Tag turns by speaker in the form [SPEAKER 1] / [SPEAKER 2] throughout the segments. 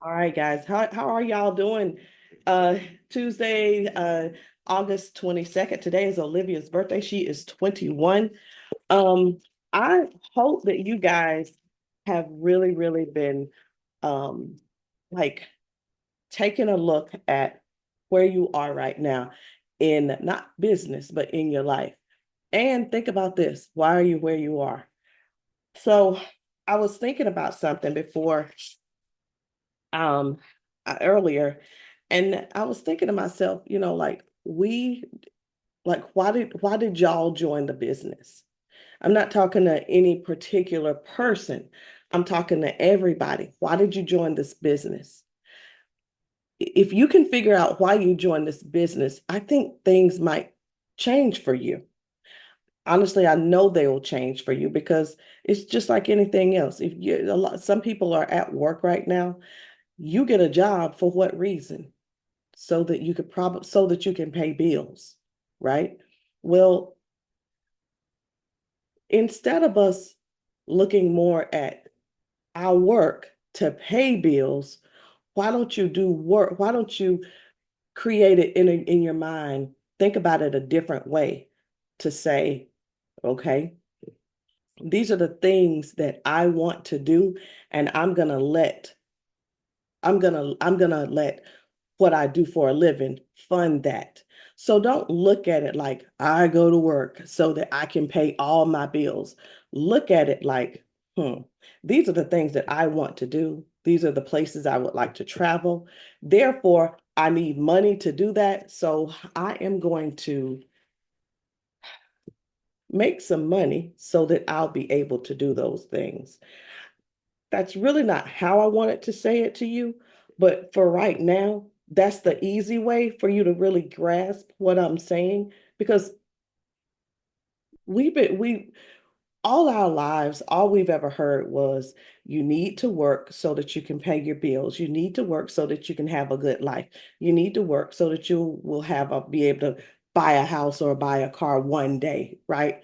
[SPEAKER 1] All right, guys. How are y'all doing? Uh Tuesday, August 22nd. Today is Olivia's birthday. She is 21. Um, I hope that you guys have really, really been um like taking a look at where you are right now in not business, but in your life. And think about this. Why are you where you are? So I was thinking about something before um earlier, and I was thinking to myself, like why did y'all join the business? I'm not talking to any particular person. I'm talking to everybody. Why did you join this business? If you can figure out why you joined this business, I think things might change for you. Honestly, I know they will change for you because it's just like anything else. If you a lot, some people are at work right now. You get a job for what reason? So that you can pay bills, right? Well, instead of us looking more at our work to pay bills, why don't you do work? Why don't you create it in your mind? Think about it a different way to say, okay, these are the things that I want to do, and I'm gonna let what I do for a living fund that. So don't look at it like I go to work so that I can pay all my bills. Look at it like, hmm, these are the things that I want to do. These are the places I would like to travel. Therefore, I need money to do that. So I am going to make some money so that I'll be able to do those things. That's really not how I wanted to say it to you, but for right now, that's the easy way for you to really grasp what I'm saying because we all our lives, all we've ever heard was you need to work so that you can pay your bills. You need to work so that you can have a good life. You need to work so that you will be able to buy a house or buy a car one day, right?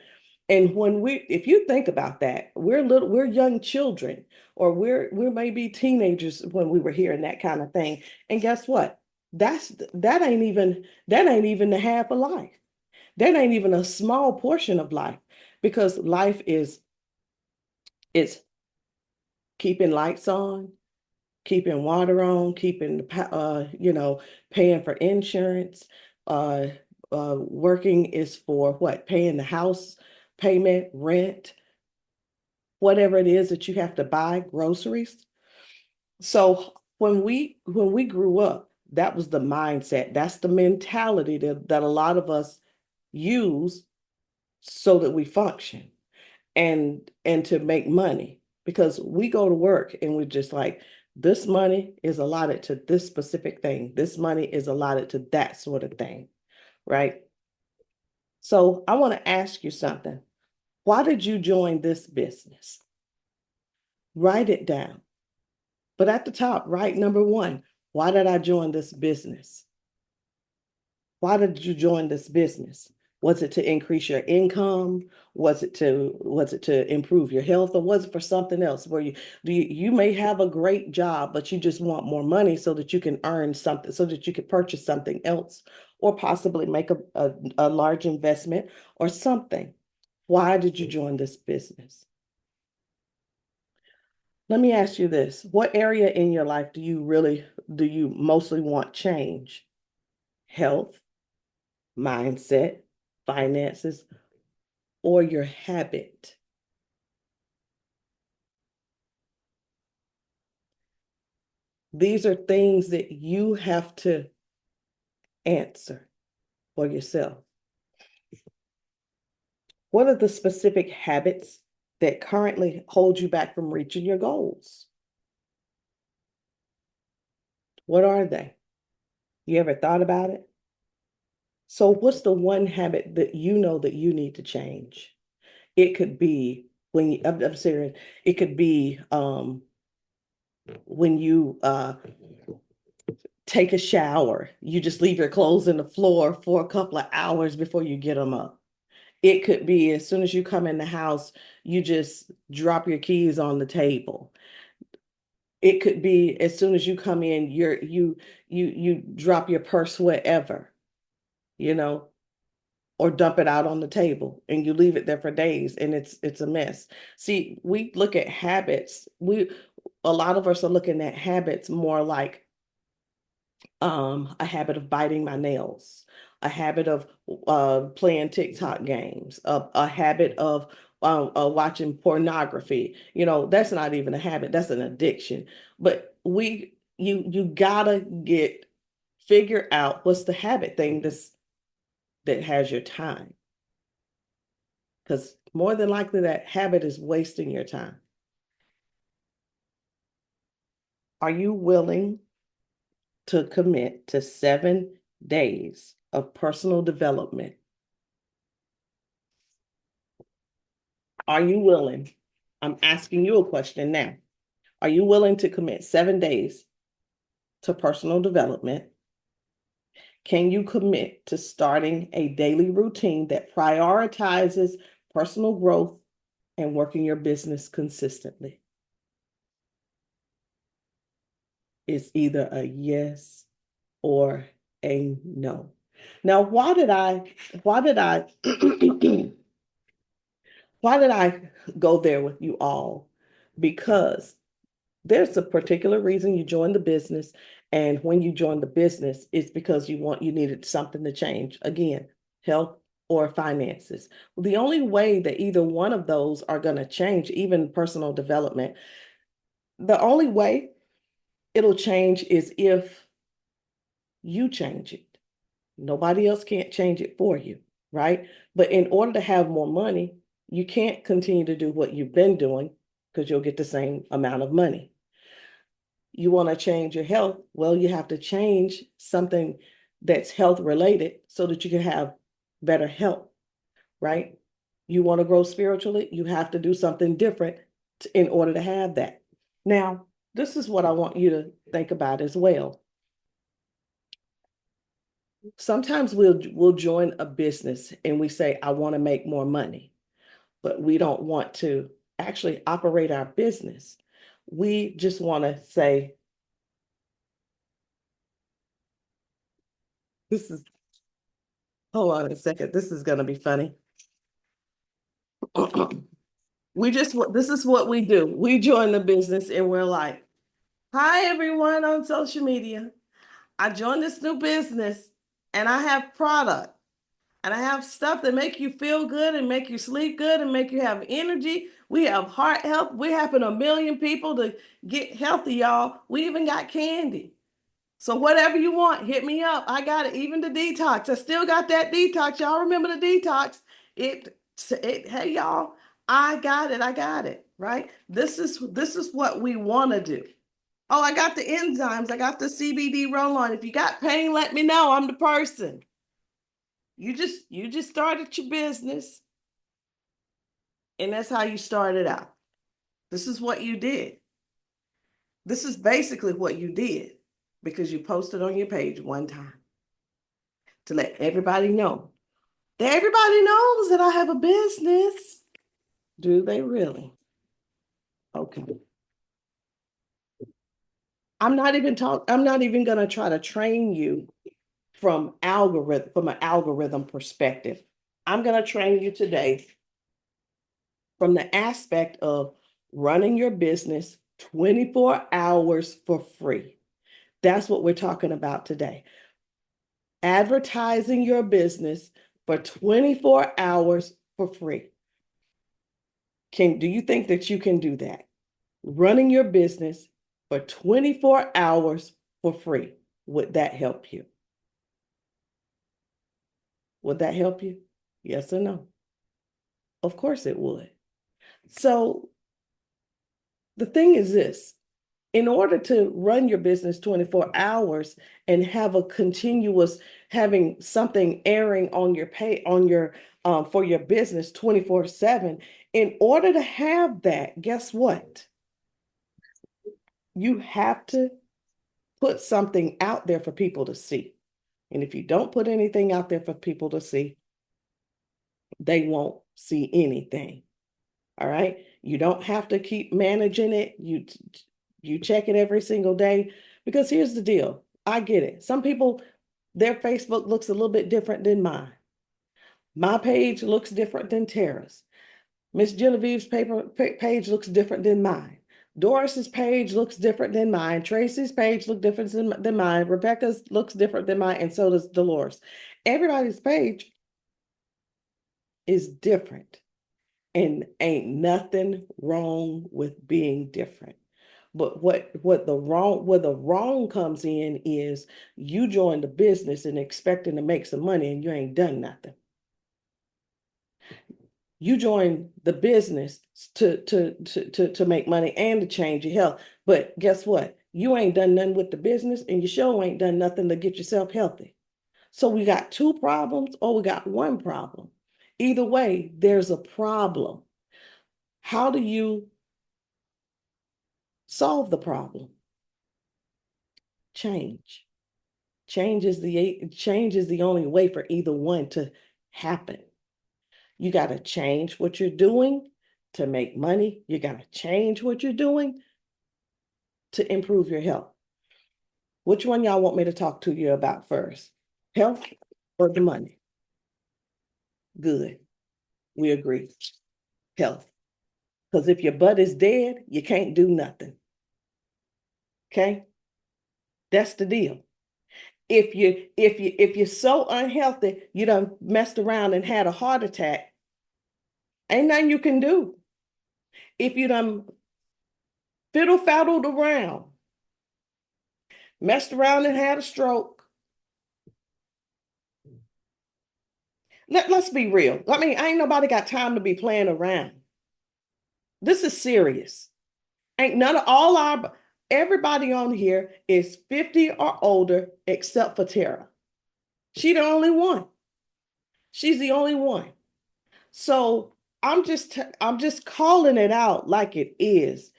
[SPEAKER 1] And if you think about that, we're young children, or we're maybe teenagers when we were hearing that kind of thing. And guess what? That ain't even the half of life. That ain't even a small portion of life because life is it's keeping lights on, keeping water on, keeping paying for insurance. Uh, Working is for what? Paying the house payment, rent, whatever it is that you have to buy, groceries. So when we grew up, that was the mindset. That's the mentality that a lot of us use so that we function and to make money because we go to work and we're just like, this money is allotted to this specific thing. This money is allotted to that sort of thing, right? So I want to ask you something. Why did you join this business? Write it down. But at the top, write number one. Why did I join this business? Why did you join this business? Was it to increase your income? Was it to improve your health, or was it for something else where you may have a great job, but you just want more money so that you can earn something, so that you can purchase something else, or possibly make a large investment or something. Why did you join this business? Let me ask you this. What area in your life do you mostly want change? Health, mindset, finances, or your habit? These are things that you have to answer for yourself. What are the specific habits that currently hold you back from reaching your goals? What are they? You ever thought about it? So, what's the one habit that you know that you need to change? It could be I'm serious, it could be when you take a shower, you just leave your clothes on the floor for a couple of hours before you get them up. It could be as soon as you come in the house, you just drop your keys on the table. It could be as soon as you come in, you drop your purse wherever, you know, or dump it out on the table and you leave it there for days and it's a mess. See, we look at habits. A lot of us are looking at habits more like a habit of biting my nails, a habit of playing TikTok games, a habit of watching pornography. You know, that's not even a habit, that's an addiction. But you gotta figure out what's the habit thing that has your time. Because more than likely that habit is wasting your time. Are you willing to commit to 7 days of personal development? Are you willing? I'm asking you a question now. Are you willing to commit 7 days to personal development? Can you commit to starting a daily routine that prioritizes personal growth and working your business consistently? It's either a yes or a no. Now, why did I why did I go there with you all? Because there's a particular reason you joined the business. And when you joined the business, it's because you needed something to change. Again, health or finances. The only way that either one of those are going to change, even personal development, the only way it'll change is if you change it. Nobody else can't change it for you, right? But in order to have more money, you can't continue to do what you've been doing because you'll get the same amount of money. You want to change your health, well, you have to change something that's health related so that you can have better health, right? You want to grow spiritually, you have to do something different in order to have that. Now, this is what I want you to think about as well. Sometimes we'll join a business and we say, I want to make more money, but we don't want to actually operate our business. We just want to say, this is, hold on a second, this is going to be funny. This is what we do. We join the business and we're like, hi everyone on social media. I joined this new business and I have product and I have stuff that make you feel good and make you sleep good and make you have energy. We have heart health. We're helping 1 million people to get healthy, y'all. We even got candy. So whatever you want, hit me up. I got it. Even the detox. I still got that detox. Y'all remember the detox? Hey y'all, I got it. I got it. Right? This is what we want to do. Oh, I got the enzymes. I got the CBD roll-on. If you got pain, let me know. I'm the person. You just started your business, and that's how you started out. This is what you did. This is basically what you did because you posted on your page one time to let everybody know. Everybody knows that I have a business. Do they really? Okay. I'm not even gonna try to train you from an algorithm perspective. I'm gonna train you today from the aspect of running your business 24 hours for free. That's what we're talking about today. Advertising your business for 24 hours for free. Do you think that you can do that? Running your business for 24 hours for free. Would that help you? Would that help you? Yes or no? Of course it would. So the thing is this, in order to run your business 24 hours and have a continuous, having something airing on your for your business 24/7, in order to have that, guess what? You have to put something out there for people to see. And if you don't put anything out there for people to see, they won't see anything. All right. You don't have to keep managing it. You check it every single day because here's the deal. I get it. Some people, their Facebook looks a little bit different than mine. My page looks different than Tara's. Miss Genevieve's page looks different than mine. Doris's page looks different than mine. Tracy's page looks different than mine. Rebecca's looks different than mine, and so does Dolores. Everybody's page is different, and ain't nothing wrong with being different. But where the wrong comes in is you join the business and expecting to make some money and you ain't done nothing. You join the business to make money and to change your health. But guess what? You ain't done nothing with the business and you sure ain't done nothing to get yourself healthy. So we got two problems or we got one problem. Either way, there's a problem. How do you solve the problem? Change. Change is the only way for either one to happen. You got to change what you're doing to make money. You got to change what you're doing to improve your health. Which one y'all want me to talk to you about first? Health or the money? Good. We agree. Health. Because if your butt is dead, you can't do nothing. Okay? That's the deal. If you're so unhealthy, you done messed around and had a heart attack, ain't nothing you can do. If you done fiddle-faddled around, messed around and had a stroke, let's be real. I mean, ain't nobody got time to be playing around. This is serious. Ain't none of everybody on here is 50 or older except for Tara. She the only one. She's the only one. So I'm just calling it out like it is.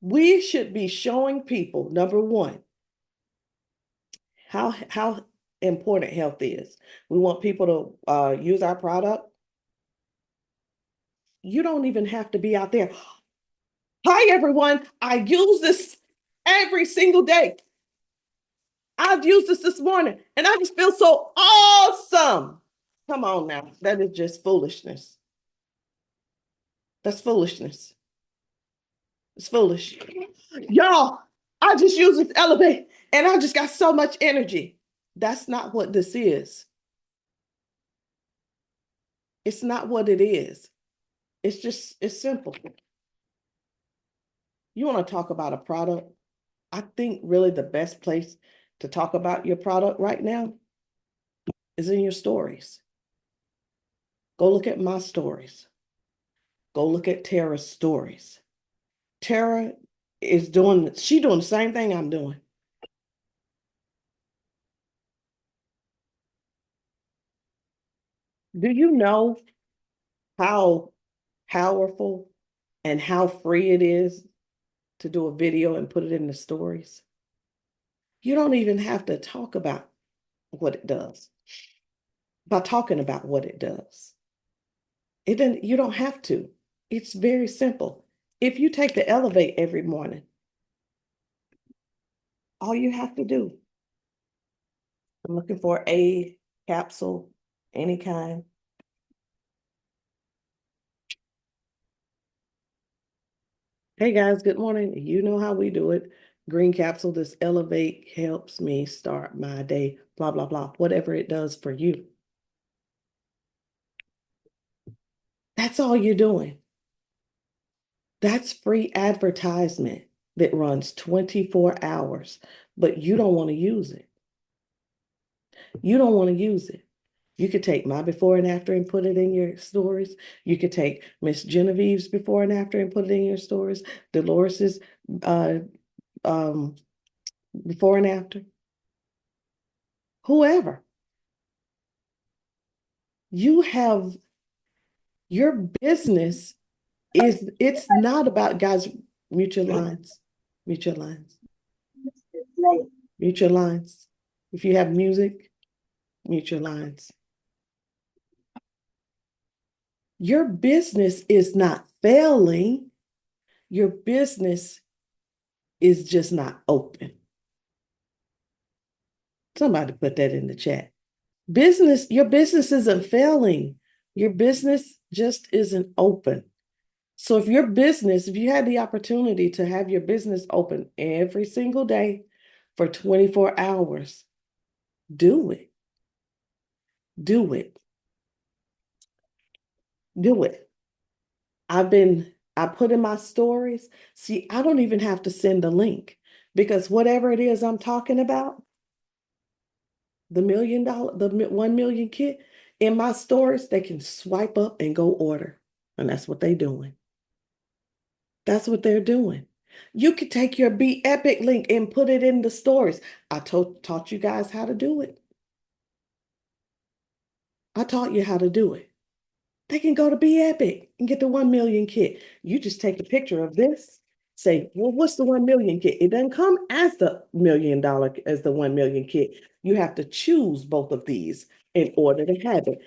[SPEAKER 1] We should be showing people, number one, how important health is. We want people to use our product. You don't even have to be out there. Hi, everyone. I use this every single day. I've used this morning and I just feel so awesome. Come on now. That is just foolishness. That's foolishness. It's foolish. Y'all, I just used this Elevate and I just got so much energy. That's not what this is. It's not what it is. It's simple. You want to talk about a product? I think really the best place to talk about your product right now is in your stories. Go look at my stories. Go look at Tara's stories. Tara is doing the same thing I'm doing. Do you know how powerful and how free it is to do a video and put it in the stories? You don't even have to talk about what it does by talking about what it does. You don't have to. It's very simple. If you take the Elevate every morning, all you have to do, I'm looking for a capsule, any kind. Hey guys, good morning. You know how we do it. Green capsule, this Elevate helps me start my day, blah, blah, blah, whatever it does for you. That's all you're doing. That's free advertisement that runs 24 hours, but you don't want to use it. You don't want to use it. You could take my before and after and put it in your stories. You could take Miss Genevieve's before and after and put it in your stories. Dolores's uh, before and after. Whoever. You have your business it's not about guys, mute your lines. Mute your lines. Mute your lines. If you have music, mute your lines. Your business is not failing. Your business is just not open. Somebody put that in the chat. Your business isn't failing. Your business just isn't open. So if you had the opportunity to have your business open every single day for 24 hours, do it. Do it. Do it. I put in my stories. See, I don't even have to send the link because whatever it is I'm talking about, the 1 million kit in my stories, they can swipe up and go order. And that's what they're doing. That's what they're doing. You could take your Be Epic link and put it in the stories. I taught you guys how to do it. I taught you how to do it. They can go to Be Epic and get the 1 million kit. You just take a picture of this, say, well, what's the 1 million kit? It doesn't come as the as the 1 million kit. You have to choose both of these in order to have it.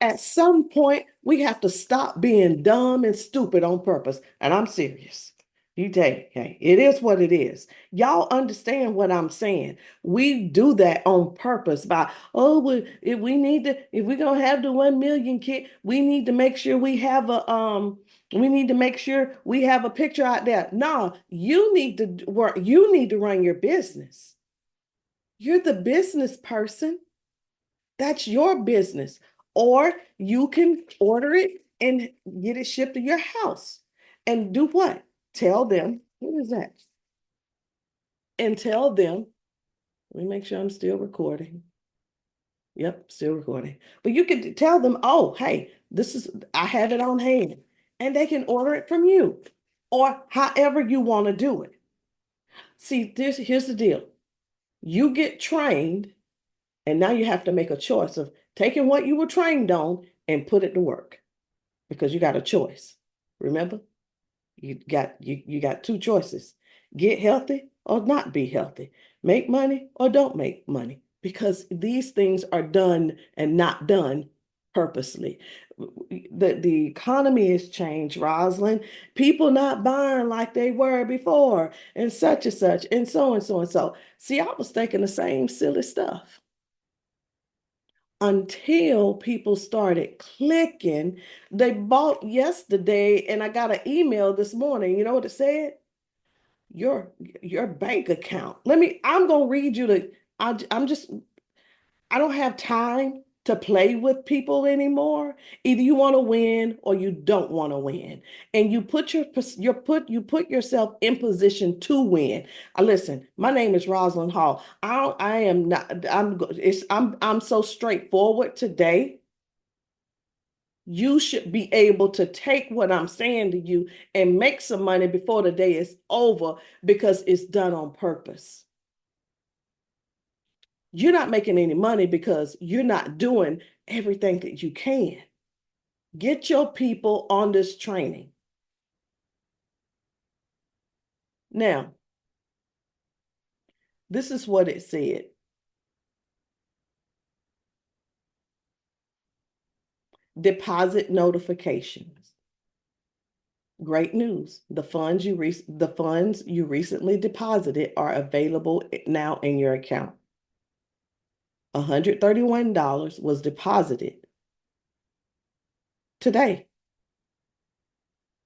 [SPEAKER 1] At some point, we have to stop being dumb and stupid on purpose. And I'm serious. You take, hey, it is what it is. Y'all understand what I'm saying. We do that on purpose by, oh, if we need to, if we're gonna have the 1 million kit, we need to make sure we need to make sure we have a picture out there. No, you need to work, you need to run your business. You're the business person. That's your business. Or you can order it and get it shipped to your house. And do what? Tell them, what is that? And tell them, let me make sure I'm still recording. Yep, still recording. But you can tell them, oh, hey, I have it on hand. And they can order it from you or however you want to do it. See, here's the deal. You get trained, and now you have to make a choice of taking what you were trained on and put it to work because you got a choice. Remember, you got two choices: get healthy or not be healthy, make money or don't make money, because these things are done and not done purposely. The economy has changed, Rosalind. People not buying like they were before, and such, and so and so and so. See, I was thinking the same silly stuff until people started clicking. They bought yesterday, and I got an email this morning. You know what it said? Your your bank account. I'm gonna read you the I'm just I don't have time to play with people anymore. Either you want to win or you don't want to win. And you put yourself in position to win. Listen, my name is Rosalind Hall. I am not I'm so straightforward today. You should be able to take what I'm saying to you and make some money before the day is over because it's done on purpose. You're not making any money because you're not doing everything that you can. Get your people on this training. Now, this is what it said. Deposit notifications. Great news. The funds you recently deposited are available now in your account. $131 was deposited today.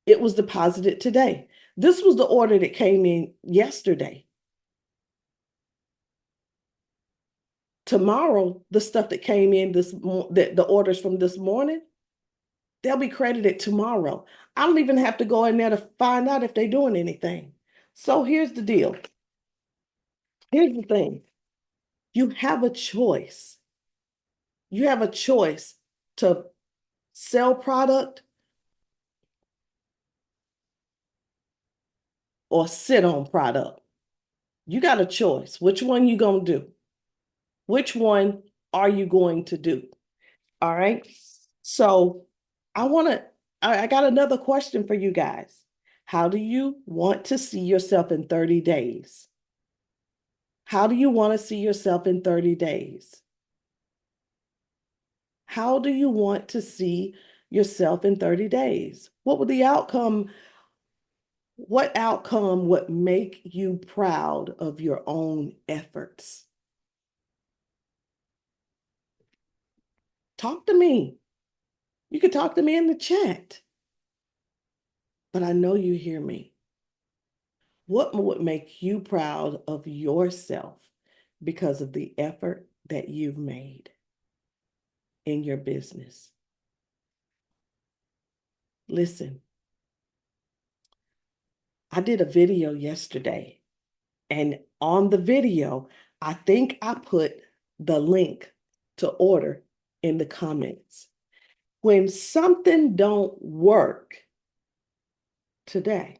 [SPEAKER 1] It was deposited today. This was the order that came in yesterday. Tomorrow, the stuff that came in the orders from this morning, they'll be credited tomorrow. I don't even have to go in there to find out if they're doing anything. So here's the deal. Here's the thing. You have a choice. You have a choice to sell product or sit on product. You got a choice. Which one you gonna do? Which one are you going to do? All right. So I got another question for you guys. How do you want to see yourself in 30 days? How do you want to see yourself in 30 days? How do you want to see yourself in 30 days? What would the outcome What outcome would make you proud of your own efforts? Talk to me. You can talk to me in the chat, but I know you hear me. What would make you proud of yourself because of the effort that you've made in your business? Listen, I did a video yesterday, and on the video, I think I put the link to order in the comments. When something don't work today,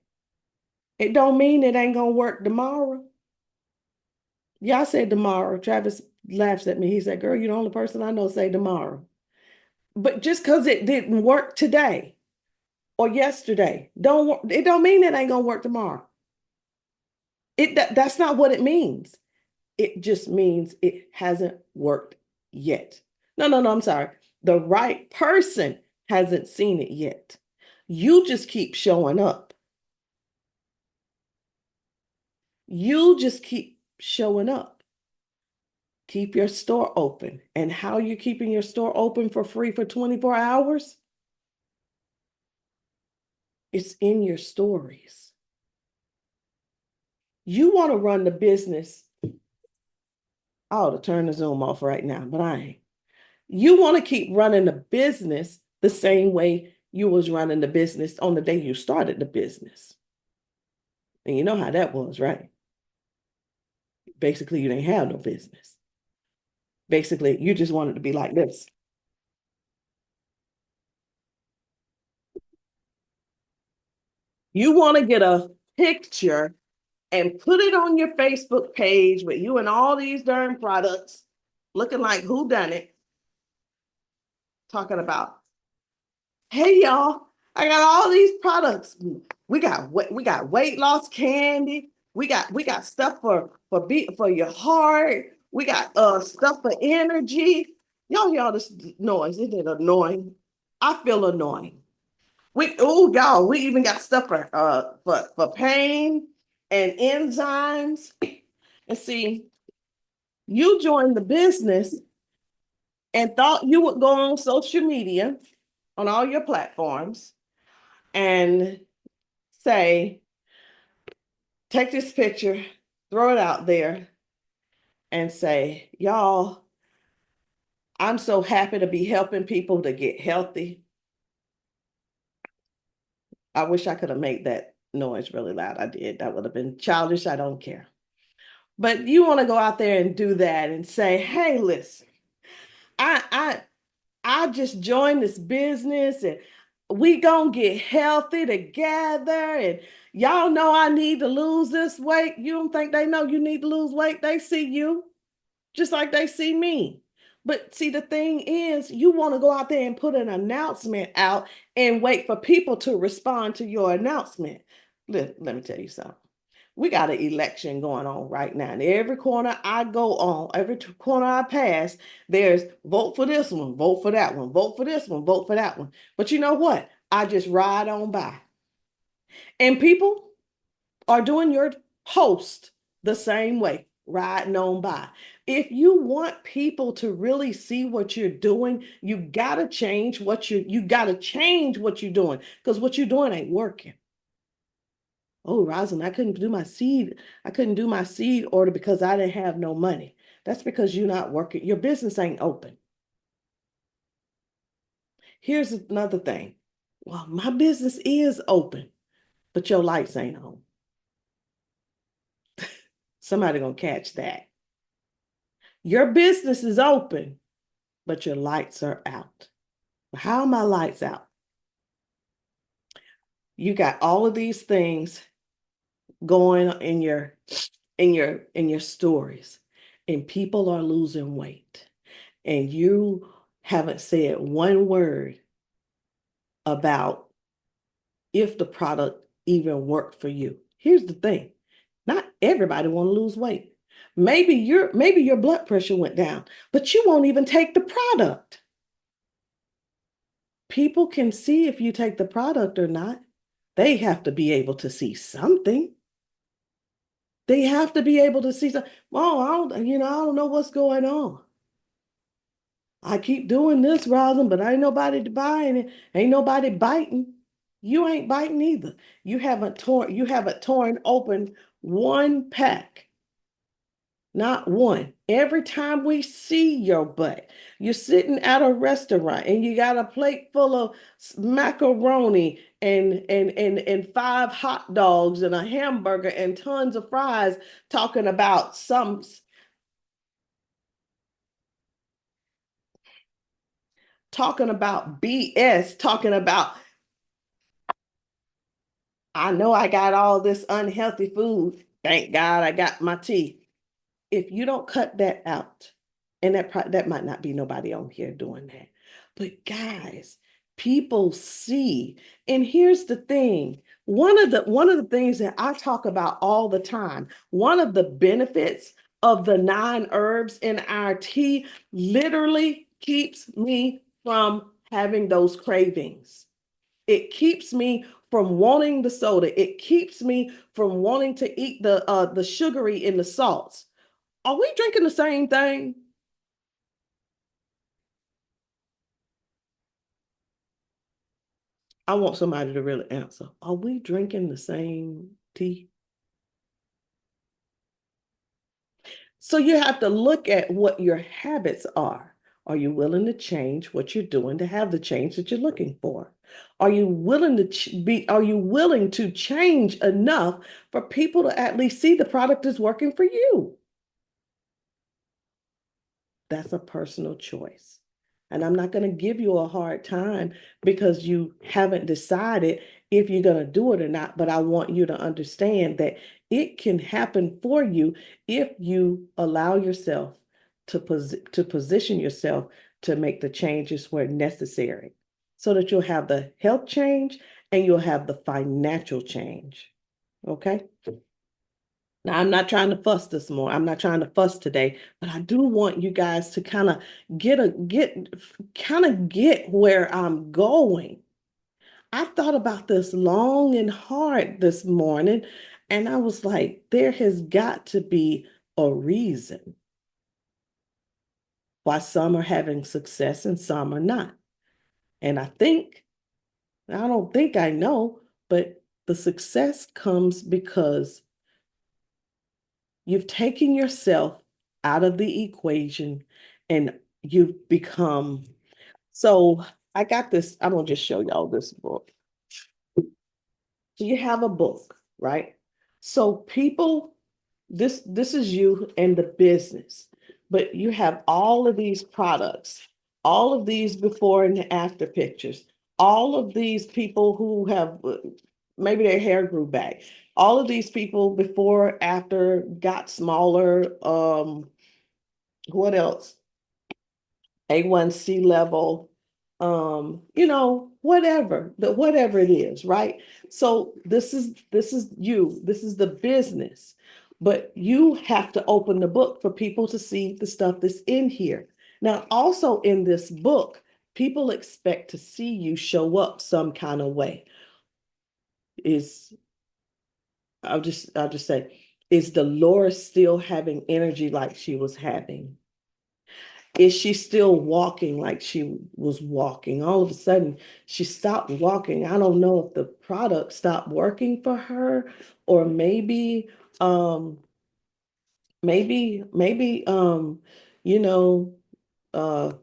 [SPEAKER 1] it don't mean it ain't gonna work tomorrow. Yeah, I said tomorrow. Travis laughs at me. He said, "Girl, you're the only person I know say tomorrow." But just because it didn't work today or yesterday, it don't mean it ain't gonna work tomorrow. That's not what it means. It just means it hasn't worked yet. No, I'm sorry. The right person hasn't seen it yet. You just keep showing up. You just keep showing up. Keep your store open. And how you keeping your store open for free for 24 hours? It's in your stories. You want to run the business. I ought to turn the Zoom off right now, but I ain't. You want to keep running the business the same way you was running the business on the day you started the business. And you know how that was, right? Basically, you didn't have no business. Basically, you just wanted to be like this. You want to get a picture and put it on your Facebook page with you and all these darn products looking like who done it, talking about, hey y'all, I got all these products. We got weight loss candy. We got stuff for your heart. We got stuff for energy. Y'all hear all this noise? Isn't it annoying? I feel annoying. Y'all, we even got stuff for pain and enzymes. And see, you joined the business and thought you would go on social media on all your platforms and say, take this picture, throw it out there, and say, y'all, I'm so happy to be helping people to get healthy. I wish I could have made that noise really loud. I did. That would have been childish. I don't care. But you want to go out there and do that and say, hey, listen, I I I just joined this business and we gonna get healthy together. And y'all know I need to lose this weight. You don't think they know you need to lose weight? They see you just like they see me. But see, the thing is, you want to go out there and put an announcement out and wait for people to respond to your announcement. Let me tell you something. We got an election going on right now. And every corner I go on, every corner I pass, there's vote for this one, vote for that one, vote for this one, vote for that one. But you know what? I just ride on by. And people are doing your post the same way, riding on by. If you want people to really see what you're doing, you gotta change you gotta change what you're doing because what you're doing ain't working. Oh, Rosalind, I couldn't do my seed order because I didn't have no money. That's because you're not working. Your business ain't open. Here's another thing. Well, my business is open, but your lights ain't on. Somebody gonna catch that. Your business is open, but your lights are out. How are my lights out? You got all of these things going in your stories, and people are losing weight, and you haven't said one word about if the product even worked for you. Here's the thing. Not everybody want to lose weight. Maybe your blood pressure went down, but you won't even take the product. People can see if you take the product or not They have to be able to see something. They have to be able to see something. Oh, I don't know what's going on. I keep doing this, Rosin, but ain't nobody buying it. Ain't nobody biting. You ain't biting either. You haven't torn open one pack. Not one. Every time we see your butt, you're sitting at a restaurant and you got a plate full of macaroni and five hot dogs and a hamburger and tons of fries talking about BS, talking about I know I got all this unhealthy food. Thank God I got my tea. If you don't cut that out, and that might not be nobody on here doing that, but guys, people see. And here's the thing: one of the things that I talk about all the time, one of the benefits of the 9 herbs in our tea literally keeps me from having those cravings. It keeps me from wanting the soda. It keeps me from wanting to eat the sugary and the salts. Are we drinking the same thing? I want somebody to really answer. Are we drinking the same tea? So you have to look at what your habits are. Are you willing to change what you're doing to have the change that you're looking for? Are you willing to change enough for people to at least see the product is working for you? That's a personal choice. And I'm not going to give you a hard time because you haven't decided if you're going to do it or not. But I want you to understand that it can happen for you if you allow yourself to position yourself to make the changes where necessary so that you'll have the health change and you'll have the financial change. Okay. Now, I'm not trying to fuss this more. I'm not trying to fuss today, but I do want you guys to kind of get where I'm going. I thought about this long and hard this morning, and I was like, there has got to be a reason why some are having success and some are not. And I don't think I know, but the success comes because you've taken yourself out of the equation and you've become. So I got this. I'm gonna just show y'all this book. So you have a book, right? So people, this is you and the business, but you have all of these products, all of these before and after pictures, all of these people who have maybe their hair grew back, all of these people before, after got smaller. What else? A1C level, whatever it is, right? So this is you, this is the business, but you have to open the book for people to see the stuff that's in here. Now, also in this book, people expect to see you show up some kind of way. Is I'll just say, is Dolores still having energy like she was having? Is she still walking like she was walking? All of a sudden, she stopped walking. I don't know if the product stopped working for her, or um, maybe, you know, uh,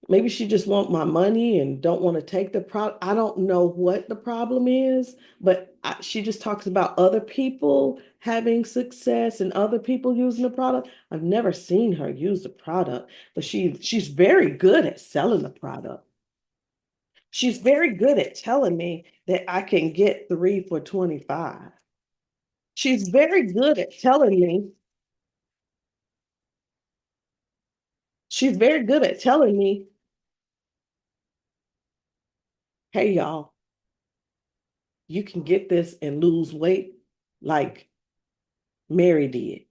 [SPEAKER 1] maybe she just want my money and don't want to take the product. I don't know what the problem is, but she just talks about other people having success and other people using the product. I've never seen her use the product, but she's very good at selling the product. She's very good at telling me that I can get 3 for 25. She's very good at telling me, she's very good at telling me, hey y'all, you can get this and lose weight like Mary did.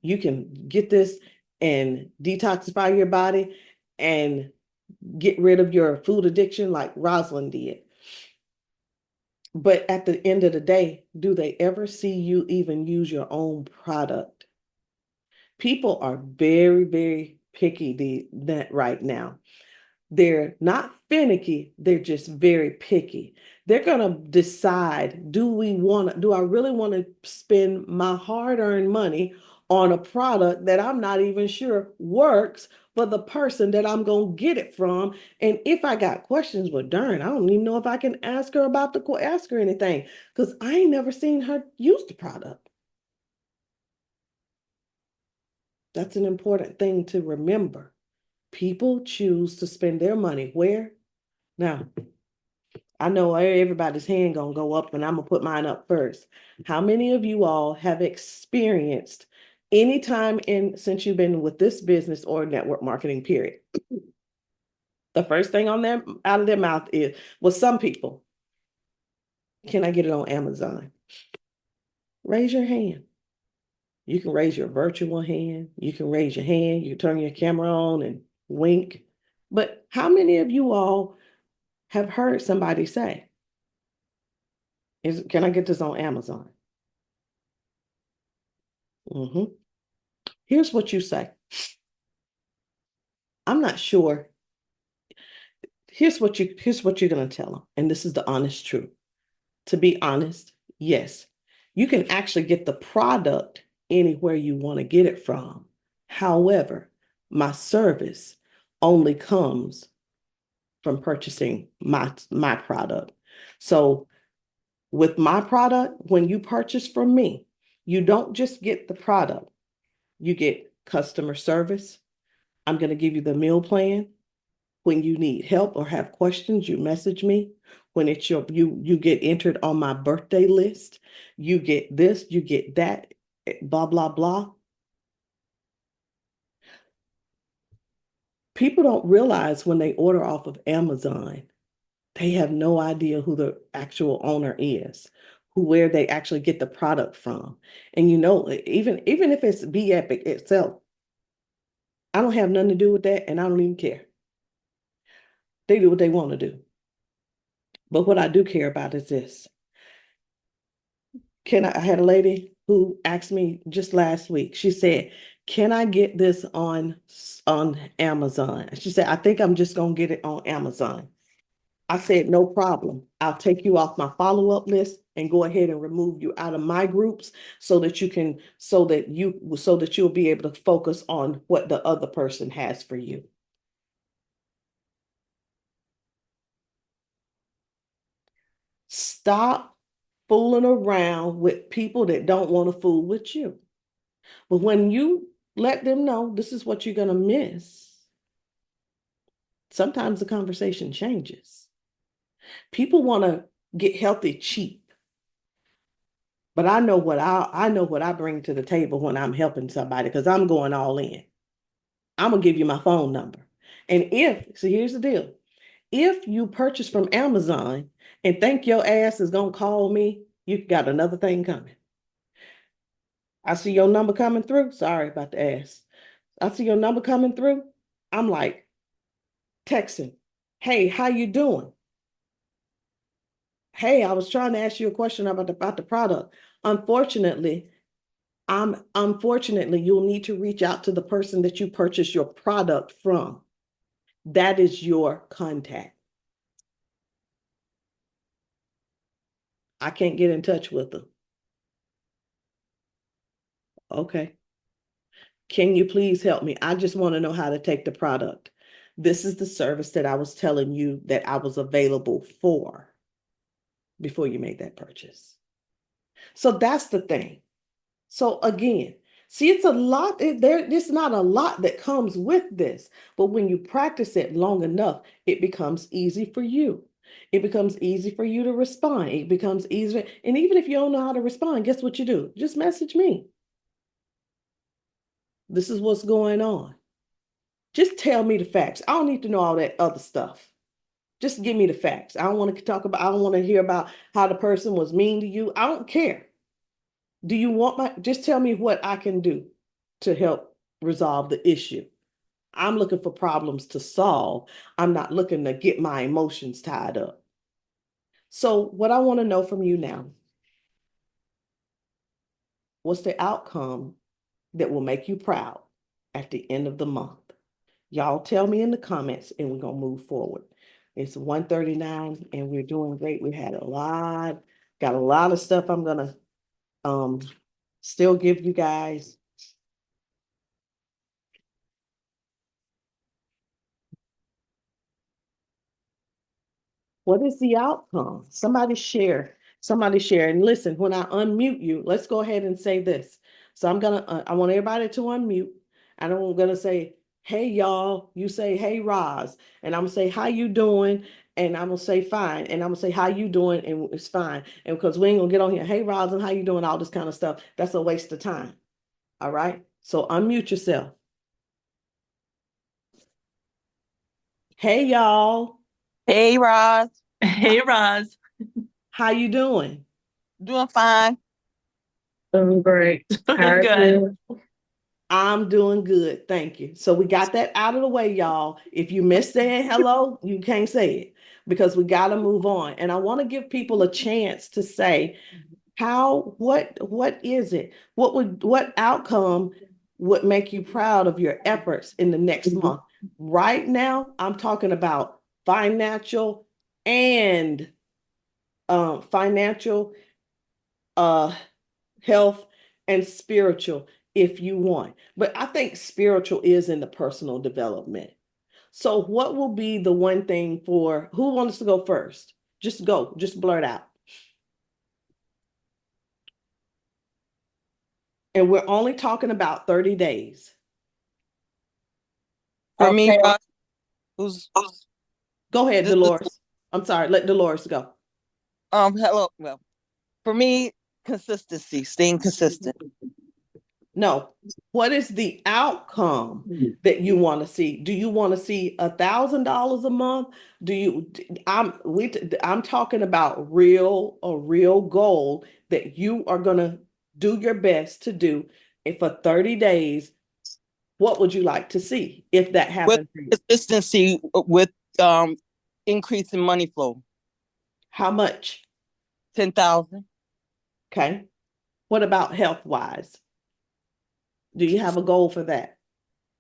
[SPEAKER 1] You can get this and detoxify your body and get rid of your food addiction like Rosalind did. But at the end of the day, do they ever see you even use your own product? People are very, very picky that right now. They're not finicky, they're just very picky. They're going to decide, do I really want to spend my hard-earned money on a product that I'm not even sure works for the person that I'm going to get it from? And if I got questions, well, darn, I don't even know if I can ask her anything because I ain't never seen her use the product. That's an important thing to remember. People choose to spend their money where? Now, I know everybody's hand gonna go up, and I'm gonna put mine up first. How many of you all have experienced any time in since you've been with this business or network marketing period? The first thing on their out of their mouth is, well, some people, can I get it on Amazon? Raise your hand. You can raise your virtual hand. You can raise your hand. You turn your camera on and wink. But how many of you all have heard somebody say, can I get this on Amazon? Mm-hmm. Here's what you say. I'm not sure. Here's what you're going to tell them. And this is the honest truth. To be honest, yes, you can actually get the product anywhere you want to get it from. However, my service only comes from purchasing my product. So with my product, when you purchase from me, you don't just get the product, you get customer service. I'm going to give you the meal plan. When you need help or have questions, you message me. When it's you get entered on my birthday list, you get this, you get that, blah, blah, blah. People don't realize when they order off of Amazon, they have no idea who the actual owner is, where they actually get the product from. And even if it's Be Epic itself, I don't have nothing to do with that, and I don't even care. They do what they want to do. But what I do care about is this. I had a lady who asked me just last week. She said, "Can I get this on Amazon?" She said, "I think I'm just gonna get it on Amazon." I said, "No problem. I'll take you off my follow-up list and go ahead and remove you out of my groups so that you'll be able to focus on what the other person has for you." Stop fooling around with people that don't want to fool with you. But when you let them know this is what you're going to miss, sometimes the conversation changes. People want to get healthy cheap, but I know what I bring to the table when I'm helping somebody because I'm going all in. I'm gonna give you my phone number. And here's the deal. If you purchase from Amazon and think your ass is gonna call me, you got another thing coming. I see your number coming through. Sorry about the ass. I see your number coming through. I'm like texting. Hey, how you doing? Hey, I was trying to ask you a question about the product. Unfortunately, unfortunately, you'll need to reach out to the person that you purchase your product from. That is your contact. I can't get in touch with them. Okay. Can you please help me? I just want to know how to take the product. This is the service that I was telling you that I was available for before you made that purchase. So that's the thing. So again, see, it's a lot. There's not a lot that comes with this, but when you practice it long enough, it becomes easy for you. It becomes easy for you to respond. It becomes easier. And even if you don't know how to respond, guess what you do? Just message me. This is what's going on. Just tell me the facts. I don't need to know all that other stuff. Just give me the facts. I don't want to hear about how the person was mean to you. I don't care. Just tell me what I can do to help resolve the issue. I'm looking for problems to solve. I'm not looking to get my emotions tied up. So what I want to know from you now, what's the outcome that will make you proud at the end of the month? Y'all tell me in the comments and we're gonna move forward. It's 1:39 and we're doing great. We had got a lot of stuff I'm gonna um still give you guys. What is the outcome? Somebody share. Somebody share. And listen, when I unmute you, let's go ahead and say this. So I want everybody to unmute. And I'm gonna say, hey y'all. You say, hey Roz. And I'm gonna say, how you doing? And I'm gonna say fine. And I'm gonna say, how you doing? And it's fine. And because we ain't gonna get on here, hey Roz, and how you doing? All this kind of stuff. That's a waste of time. All right. So unmute yourself. Hey y'all.
[SPEAKER 2] Hey, Roz.
[SPEAKER 3] Hey, Roz.
[SPEAKER 1] How you doing?
[SPEAKER 2] Doing fine.
[SPEAKER 3] Doing great. How
[SPEAKER 4] Doing
[SPEAKER 3] are
[SPEAKER 4] good.
[SPEAKER 3] you?
[SPEAKER 1] I'm doing good, thank you. So we got that out of the way, y'all. If you miss saying hello, you can't say it because we got to move on. And I want to give people a chance to say what is it? What outcome would make you proud of your efforts in the next month? Right now, I'm talking about financial and financial uh health and spiritual if you want. But I think spiritual is in the personal development. So what will be the one thing for who wants to go first? Just go, just blurt out. And we're only talking about 30 days.
[SPEAKER 2] For me,
[SPEAKER 1] Okay.
[SPEAKER 2] Roz, who's
[SPEAKER 1] Go ahead,
[SPEAKER 2] this is
[SPEAKER 1] Dolores. I'm sorry, let Dolores go.
[SPEAKER 2] hello. Well, for me, consistency, staying consistent.
[SPEAKER 1] No. What is the outcome that you want to see? Do you want to see $1,000 a month? Do you? I'm talking about a real goal that you are gonna do your best to do. And for 30 days, what would you like to see if that
[SPEAKER 2] With
[SPEAKER 1] happened for you?
[SPEAKER 2] consistency, with um increase in money flow.
[SPEAKER 1] How much?
[SPEAKER 2] 10,000.
[SPEAKER 1] Okay. What about health wise? Do you have a goal for that?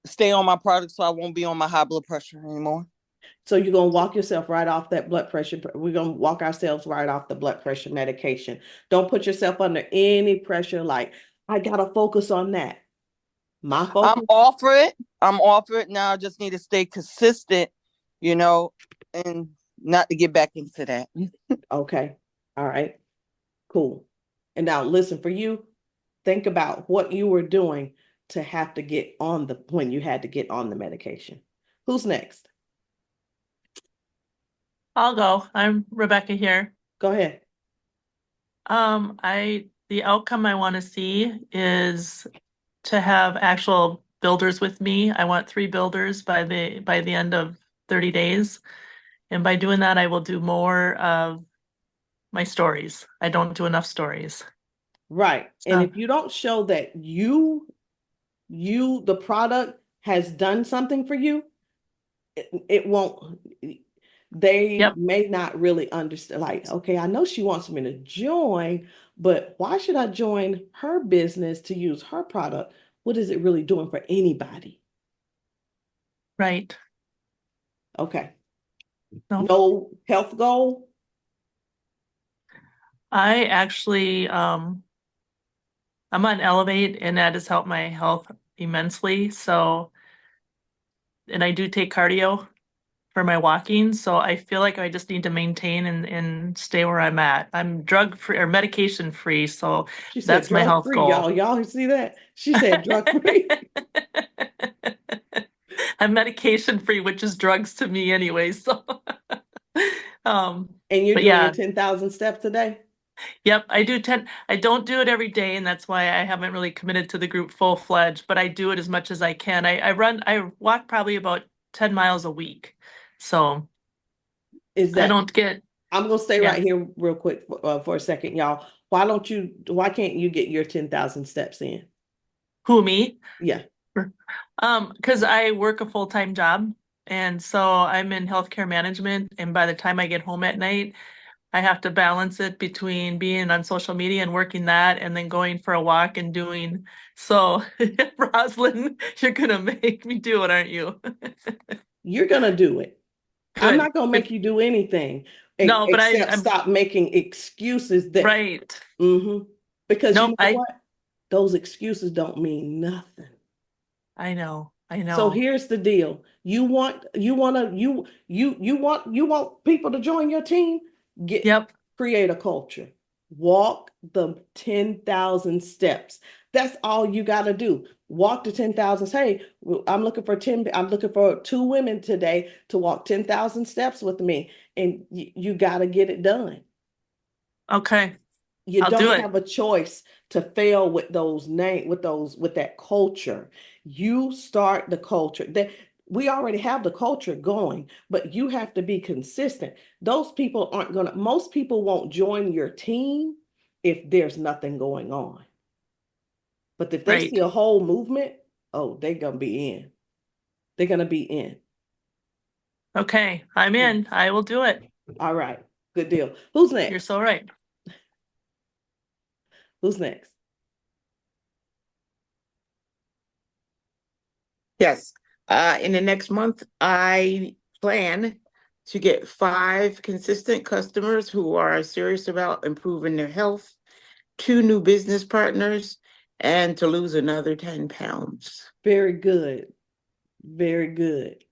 [SPEAKER 2] Stay on my product so I won't be on my high blood pressure anymore.
[SPEAKER 1] So you're gonna walk yourself right off that blood pressure. We're gonna walk ourselves right off the blood pressure medication. Don't put yourself under any pressure like I gotta focus on that. My
[SPEAKER 2] I'm
[SPEAKER 1] focus,
[SPEAKER 2] all for it. I'm all for it now. I just need to stay consistent, and not to get back into that.
[SPEAKER 1] okay. All right, cool. And now listen, for you, think about what you were doing to have to get on the when you had to get on the medication. Who's next?
[SPEAKER 4] I'll go. I'm Rebecca here.
[SPEAKER 1] Go ahead.
[SPEAKER 4] The outcome I want to see is to have actual builders with me. I want 3 builders by the end of 30 days. And by doing that, I will do more of my stories. I don't do enough stories.
[SPEAKER 1] Right. And
[SPEAKER 4] So,
[SPEAKER 1] if you don't show that the product has done something for you, it won't, they
[SPEAKER 4] yep,
[SPEAKER 1] may not really understand. Like, okay, I know she wants me to join, but why should I join her business to use her product? What is it really doing for anybody?
[SPEAKER 4] right.
[SPEAKER 1] Okay.
[SPEAKER 4] No,
[SPEAKER 1] No health goal?
[SPEAKER 4] I actually, I'm on Elevate and that has helped my health immensely. So, and I do take cardio for my walking. So I feel like I just need to maintain and stay where I'm at. I'm drug free or medication free. So
[SPEAKER 1] She said
[SPEAKER 4] that's my
[SPEAKER 1] drug
[SPEAKER 4] health
[SPEAKER 1] free,
[SPEAKER 4] goal.
[SPEAKER 1] y'all. Y'all see that? She said drug free.
[SPEAKER 4] I'm medication free, which is drugs to me anyway. So, um,
[SPEAKER 1] And you're
[SPEAKER 4] but
[SPEAKER 1] doing your
[SPEAKER 4] yeah,
[SPEAKER 1] 10,000 steps a day?
[SPEAKER 4] yep, I don't do it every day, and that's why I haven't really committed to the group full fledged, but I do it as much as I can. I walk probably about 10 miles a week. So
[SPEAKER 1] Is
[SPEAKER 4] I
[SPEAKER 1] that
[SPEAKER 4] don't get,
[SPEAKER 1] I'm gonna stay
[SPEAKER 4] yeah,
[SPEAKER 1] right here real quick for a second, y'all. Why can't you get your 10,000 steps in?
[SPEAKER 4] who me?
[SPEAKER 1] Yeah.
[SPEAKER 4] Because I work a full-time job, and so I'm in healthcare management, and by the time I get home at night, I have to balance it between being on social media and working that and then going for a walk and doing. So, Rosalind, you're gonna make me do it, aren't you?
[SPEAKER 1] You're gonna do it. I'm
[SPEAKER 4] Good.
[SPEAKER 1] not gonna make you do anything
[SPEAKER 4] No, but
[SPEAKER 1] except
[SPEAKER 4] I'm
[SPEAKER 1] stop making excuses that
[SPEAKER 4] right.
[SPEAKER 1] because you
[SPEAKER 4] Nope,
[SPEAKER 1] know what? Those excuses don't mean nothing.
[SPEAKER 4] I know.
[SPEAKER 1] So here's the deal. You want people to join your team?
[SPEAKER 4] Yep.
[SPEAKER 1] Create a culture. Walk the 10,000 steps. That's all you got to do. Walk the 10,000. Hey, I'm looking for 2 women today to walk 10,000 steps with me. And you got to get it done.
[SPEAKER 4] Okay.
[SPEAKER 1] You
[SPEAKER 4] I'll do
[SPEAKER 1] don't
[SPEAKER 4] it.
[SPEAKER 1] have a choice to fail with with that culture. You start the culture. That we already have the culture going, but you have to be consistent. Most people won't join your team if there's nothing going on. But if they
[SPEAKER 4] Right.
[SPEAKER 1] see a whole movement, oh, they're gonna be in. They're gonna be in.
[SPEAKER 4] Okay. I'm in. I will do it.
[SPEAKER 1] All right. Good deal. Who's
[SPEAKER 4] You're
[SPEAKER 1] next?
[SPEAKER 4] so right.
[SPEAKER 1] Who's next?
[SPEAKER 5] Yes. In the next month, I plan to get 5 consistent customers who are serious about improving their health, 2 new business partners, and to lose another 10 pounds.
[SPEAKER 1] Very good. Very good.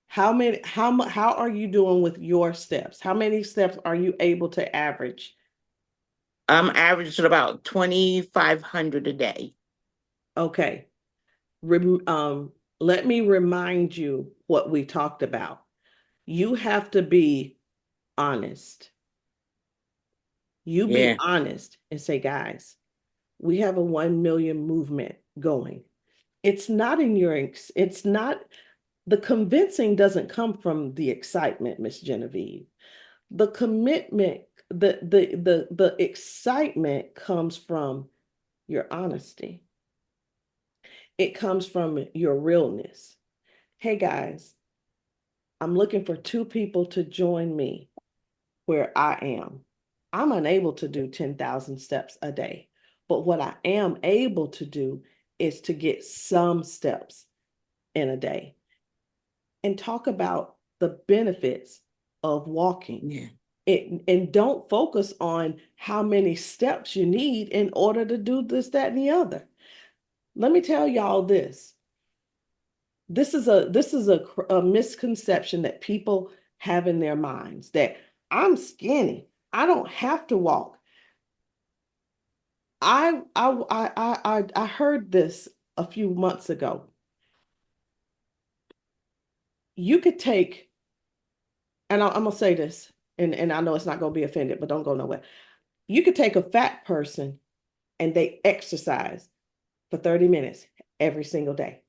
[SPEAKER 1] How are you doing with your steps? How many steps are you able to average?
[SPEAKER 5] I'm averaging about 2,500 a day.
[SPEAKER 1] Okay. Let me remind you what we talked about. You have to be honest. You be
[SPEAKER 5] Yeah.
[SPEAKER 1] honest and say, guys, we have a 1 million movement going. It's not the convincing doesn't come from the excitement, Miss Genevieve. The commitment, the excitement comes from your honesty. It comes from your realness. Hey guys, I'm looking for 2 people to join me where I am. I'm unable to do 10,000 steps a day, but what I am able to do is to get some steps in a day and talk about the benefits of walking.
[SPEAKER 5] Yeah.
[SPEAKER 1] And don't focus on how many steps you need in order to do this, that, and the other. Let me tell y'all this. This is a misconception that people have in their minds that I'm skinny. I don't have to walk. I heard this a few months ago. You could take, and I'm gonna say this, and I know it's not gonna be offended, but don't go nowhere. You could take a fat person and they exercise for 30 minutes every single day.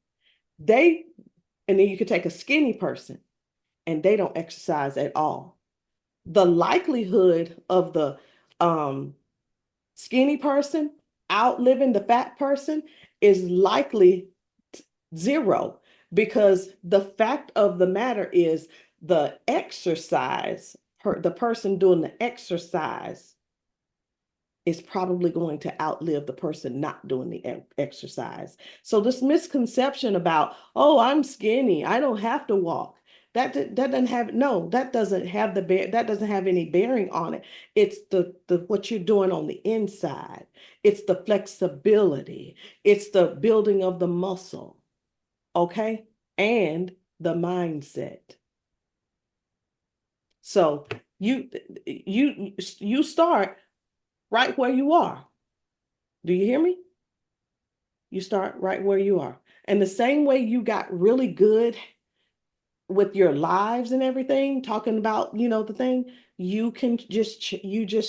[SPEAKER 1] And then you could take a skinny person and they don't exercise at all. The likelihood of the skinny person outliving the fat person is likely 0, because the fact of the matter is the the person doing the exercise is probably going to outlive the person not doing the exercise. So this misconception about, oh, I'm skinny, I don't have to walk. That doesn't have that doesn't have any bearing on it. It's the what you're doing on the inside. It's the flexibility. It's the building of the muscle. Okay? And the mindset. So you start right where you are. Do you hear me? You start right where you are. And the same way you got really good with your lives and everything, talking about, the thing, you just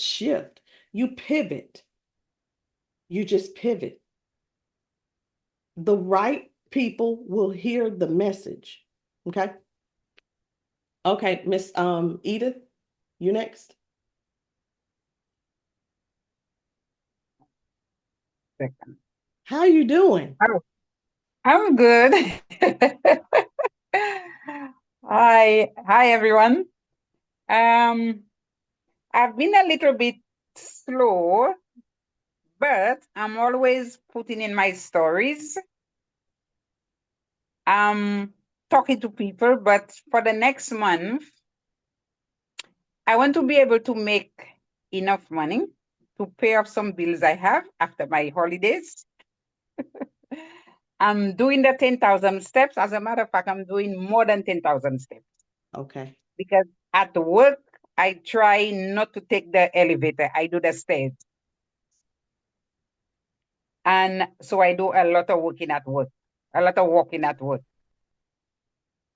[SPEAKER 1] shift. You pivot. You just pivot. The right people will hear the message. Okay? Okay, Miss Edith, you next. How you doing?
[SPEAKER 6] I'm good. Hi everyone. I've been a little bit slow, but I'm always putting in my stories. I'm talking to people, but for the next month, I want to be able to make enough money to pay off some bills I have after my holidays. I'm doing the 10,000 steps. As a matter of fact, I'm doing more than 10,000 steps
[SPEAKER 1] Okay.
[SPEAKER 6] because at work, I try not to take the elevator. I do the stairs. And so I do a lot of working at work, a lot of walking at work.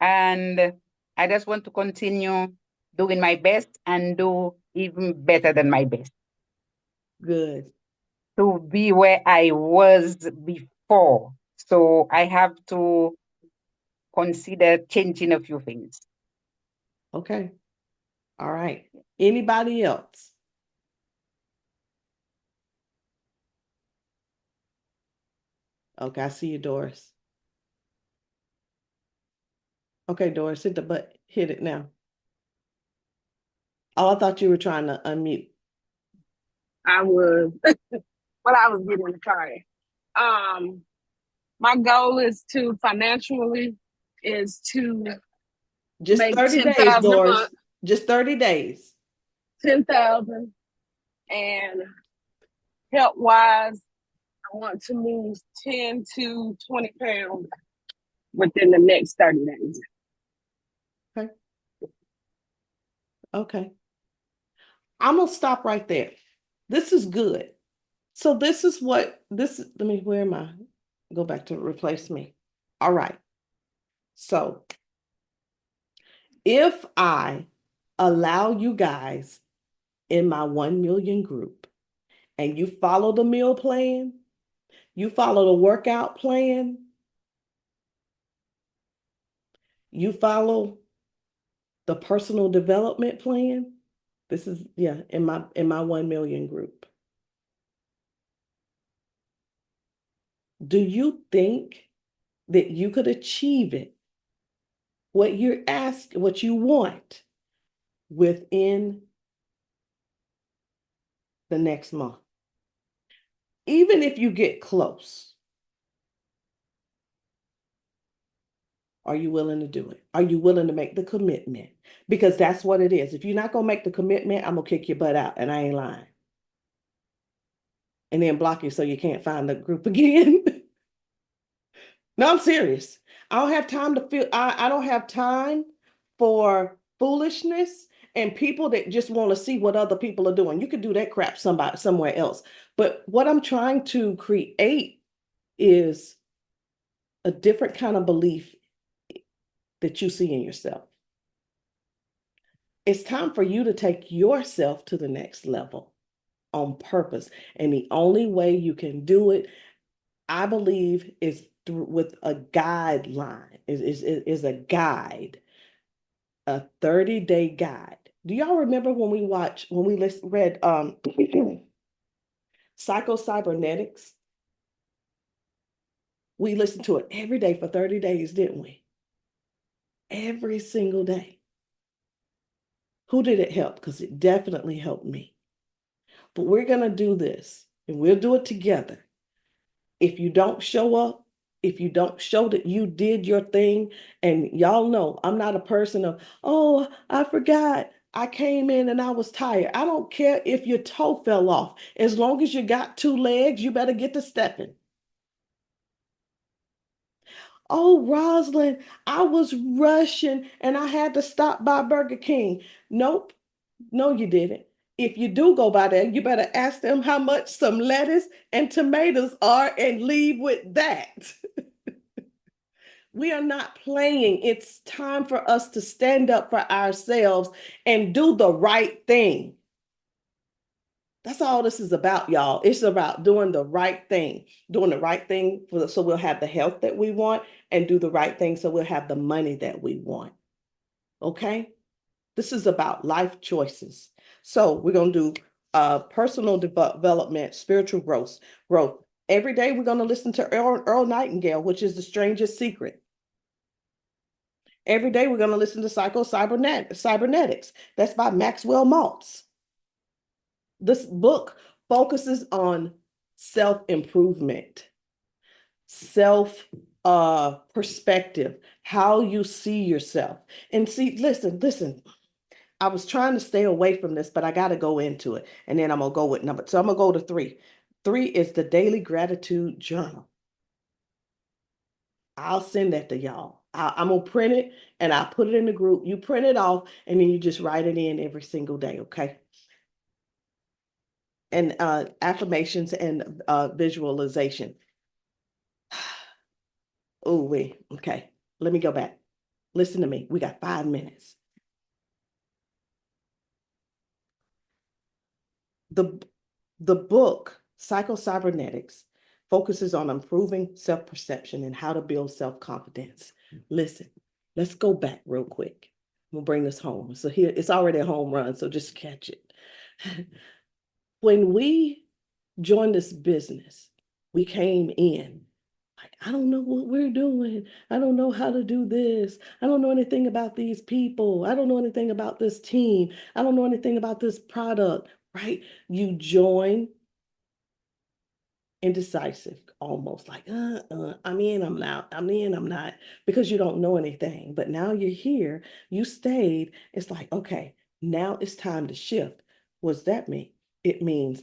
[SPEAKER 6] And I just want to continue doing my best and do even better than my best
[SPEAKER 1] Good.
[SPEAKER 6] to be where I was before. So I have to consider changing a few things.
[SPEAKER 1] Okay. All right. Anybody else? Okay, I see you, Doris. Okay, Doris, hit it now. Oh, I thought you were trying to unmute.
[SPEAKER 7] I was, but I was getting in the car. My goal is to financially is to
[SPEAKER 1] Just
[SPEAKER 7] make
[SPEAKER 1] 30 days,
[SPEAKER 7] 10,000 a
[SPEAKER 1] Doris.
[SPEAKER 7] month,
[SPEAKER 1] Just 30 days.
[SPEAKER 7] 10,000, and health wise, I want to lose 10 to 20 pounds within the next 30 days.
[SPEAKER 1] Okay. Okay. I'm gonna stop right there. This is good. So this is what where am I? Go back to replace me. All right. So if I allow you guys in my 1 million group and you follow the meal plan, you follow the workout plan, you follow the personal development plan, this is in my 1 million group. Do you think that you could achieve it, what you want, within the next month? Even if you get close, are you willing to do it? Are you willing to make the commitment? Because that's what it is. If you're not gonna make the commitment, I'm gonna kick your butt out, and I ain't lying. And then block you so you can't find the group again. No, I'm serious. I don't have time to feel. I don't have time for foolishness and people that just want to see what other people are doing. You could do that crap somewhere else. But what I'm trying to create is a different kind of belief that you see in yourself. It's time for you to take yourself to the next level on purpose. And the only way you can do it, I believe, is with a guideline, is a guide, a 30-day guide. Do y'all remember when we read Psycho-Cybernetics? We listened to it every day for 30 days, didn't we? Every single day. Who did it help? Because it definitely helped me. But we're going to do this, and we'll do it together. If you don't show up, if you don't show that you did your thing, and y'all know I'm not a person of, oh, I forgot, I came in and I was tired. I don't care if your toe fell off. As long as you got 2 legs, you better get to stepping. Oh, Rosalind, I was rushing and I had to stop by Burger King. Nope. No, you didn't. If you do go by there, you better ask them how much some lettuce and tomatoes are and leave with that. We are not playing. It's time for us to stand up for ourselves and do the right thing. That's all this is about, y'all. It's about doing the right thing, so we'll have the health that we want, and do the right thing so we'll have the money that we want. Okay? This is about life choices. So we're going to do personal development, spiritual growth. Every day we're going to listen to Earl Nightingale, which is The Strangest Secret. Every day we're going to listen to Psycho-Cybernetics. That's by Maxwell Maltz. This book focuses on self-improvement, self perspective, how you see yourself. And see, listen, I was trying to stay away from this, but I got to go into it. And then I'm going to go with number. So I'm going to go to 3. 3 is the daily gratitude journal. I'll send that to y'all. I'm going to print it and I'll put it in the group. You print it off and then you just write it in every single day. Okay. And affirmations and visualization. Oh, wait. Okay. Let me go back. Listen to me. We got 5 minutes. The book, Psycho-Cybernetics, focuses on improving self-perception and how to build self-confidence. Listen, let's go back real quick. We'll bring this home. So here, it's already a home run, so just catch it. When we joined this business, we came in like, I don't know what we're doing. I don't know how to do this. I don't know anything about these people. I don't know anything about this team. I don't know anything about this product, right? You join indecisive, almost like, I'm in, I'm out, I'm in, I'm not, because you don't know anything. But now you're here, you stayed. It's like, okay, now it's time to shift. What's that mean? It means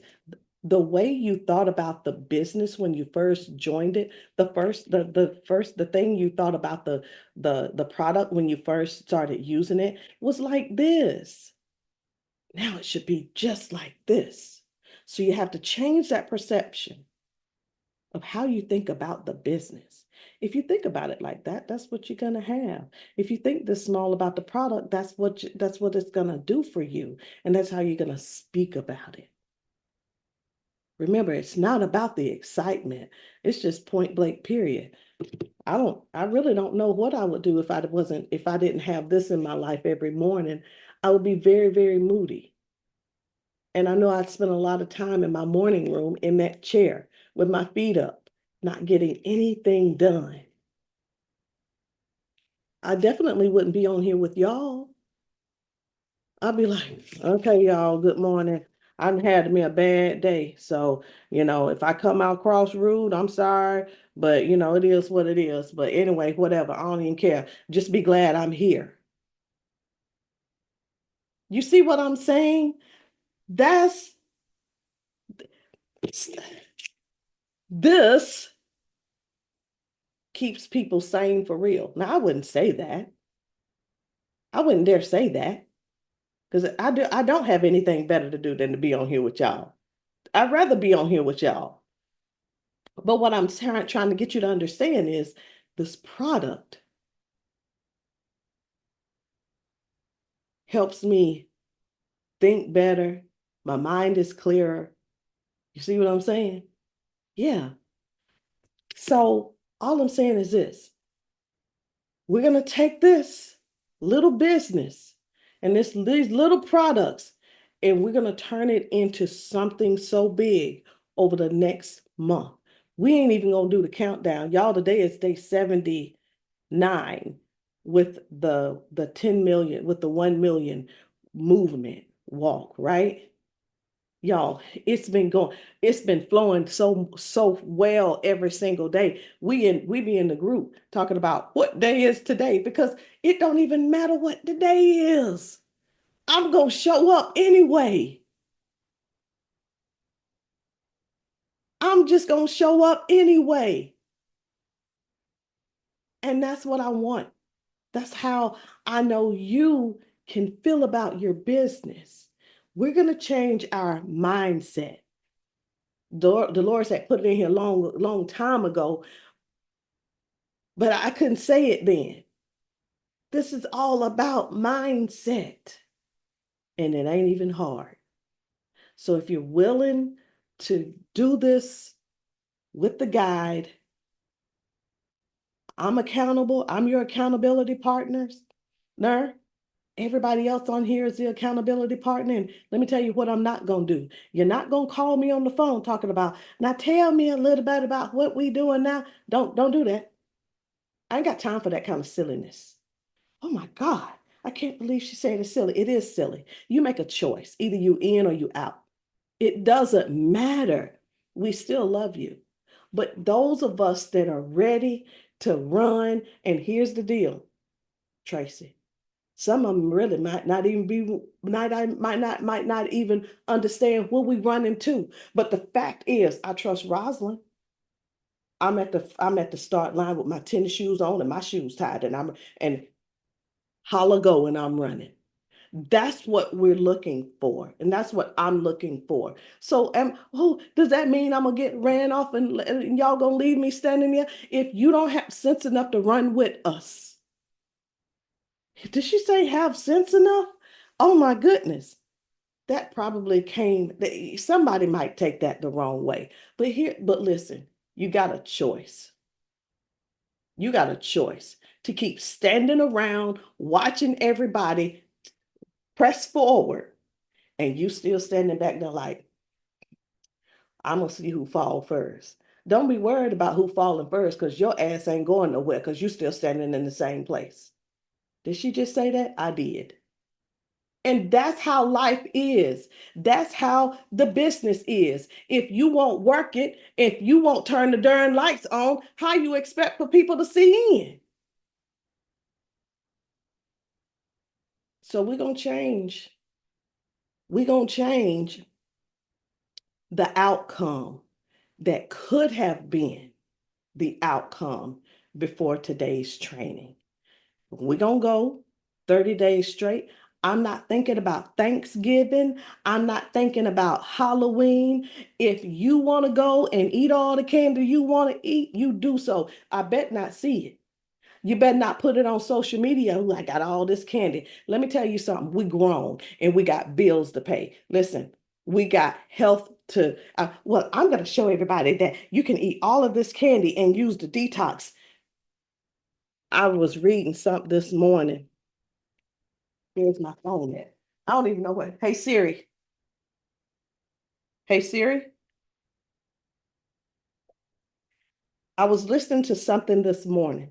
[SPEAKER 1] the way you thought about the business when you first joined it, the thing you thought about the product when you first started using it was like this. Now it should be just like this. So you have to change that perception of how you think about the business. If you think about it like that, that's what you're gonna have. If you think this small about the product, that's what it's gonna do for you, and that's how you're gonna speak about it. Remember, it's not about the excitement. It's just point blank, period. I really don't know what I would do if I didn't have this in my life every morning. I would be very, very moody. And I know I'd spend a lot of time in my morning room in that chair with my feet up, not getting anything done. I definitely wouldn't be on here with y'all. I'd be like, okay, y'all, good morning. I've had me a bad day. So, if I come out cross rude, I'm sorry, but it is what it is. But anyway, whatever, I don't even care. Just be glad I'm here. You see what I'm saying? This keeps people sane for real. Now, I wouldn't say that. I wouldn't dare say that because I don't have anything better to do than to be on here with y'all. I'd rather be on here with y'all. But what I'm trying to get you to understand is this product helps me think better. My mind is clearer. You see what I'm saying? Yeah. So all I'm saying is this. We're going to take this little business and these little products, and we're going to turn it into something so big over the next month. We ain't even going to do the countdown. Y'all, today is day 79 with the 10 million, with the 1 million movement walk, right? Y'all, it's been flowing so well every single day. We be in the group talking about what day is today, because it don't even matter what the day is. I'm gonna show up anyway. I'm just gonna show up anyway. And that's what I want. That's how I know you can feel about your business. We're gonna change our mindset. Dolores had put it in here long time ago, but I couldn't say it then. This is all about mindset, and it ain't even hard. So if you're willing to do this with the guide, I'm accountable. I'm your accountability partners. Everybody else on here is the accountability partner. And let me tell you what I'm not going to do. You're not going to call me on the phone talking about, now tell me a little bit about what we doing now. Don't do that. I ain't got time for that kind of silliness. Oh my God, I can't believe she said it's silly. It is silly. You make a choice. Either you in or you out. It doesn't matter. We still love you. But those of us that are ready to run, and here's the deal, Tracy. Some of them really might not even be, might not even understand what we run into. But the fact is, I trust Rosalind. I'm at the start line with my tennis shoes on and my shoes tied, and holla go and I'm running. That's what we're looking for, and that's what I'm looking for. So, does that mean I'm gonna get ran off and y'all gonna leave me standing there? If you don't have sense enough to run with us, did she say have sense enough? Oh my goodness, that probably came. Somebody might take that the wrong way, but listen, you got a choice. You got a choice to keep standing around watching everybody press forward, and you still standing back there like, I'm gonna see who fall first. Don't be worried about who falling first, because your ass ain't going nowhere because you still standing in the same place. Did she just say that? I did. And that's how life is. That's how the business is. If you won't work it, if you won't turn the darn lights on, how you expect for people to see in? So we're gonna change. We're gonna change the outcome that could have been the outcome before today's training. We're going to go 30 days straight. I'm not thinking about Thanksgiving. I'm not thinking about Halloween. If you want to go and eat all the candy you want to eat, you do so. I bet not see it. You better not put it on social media. I got all this candy. Let me tell you something. We grown and we got bills to pay. Listen, we got health to, well, I'm going to show everybody that you can eat all of this candy and use the detox. I was reading something this morning. Here's my phone at. I don't even know what. Hey, Siri. Hey, Siri. I was listening to something this morning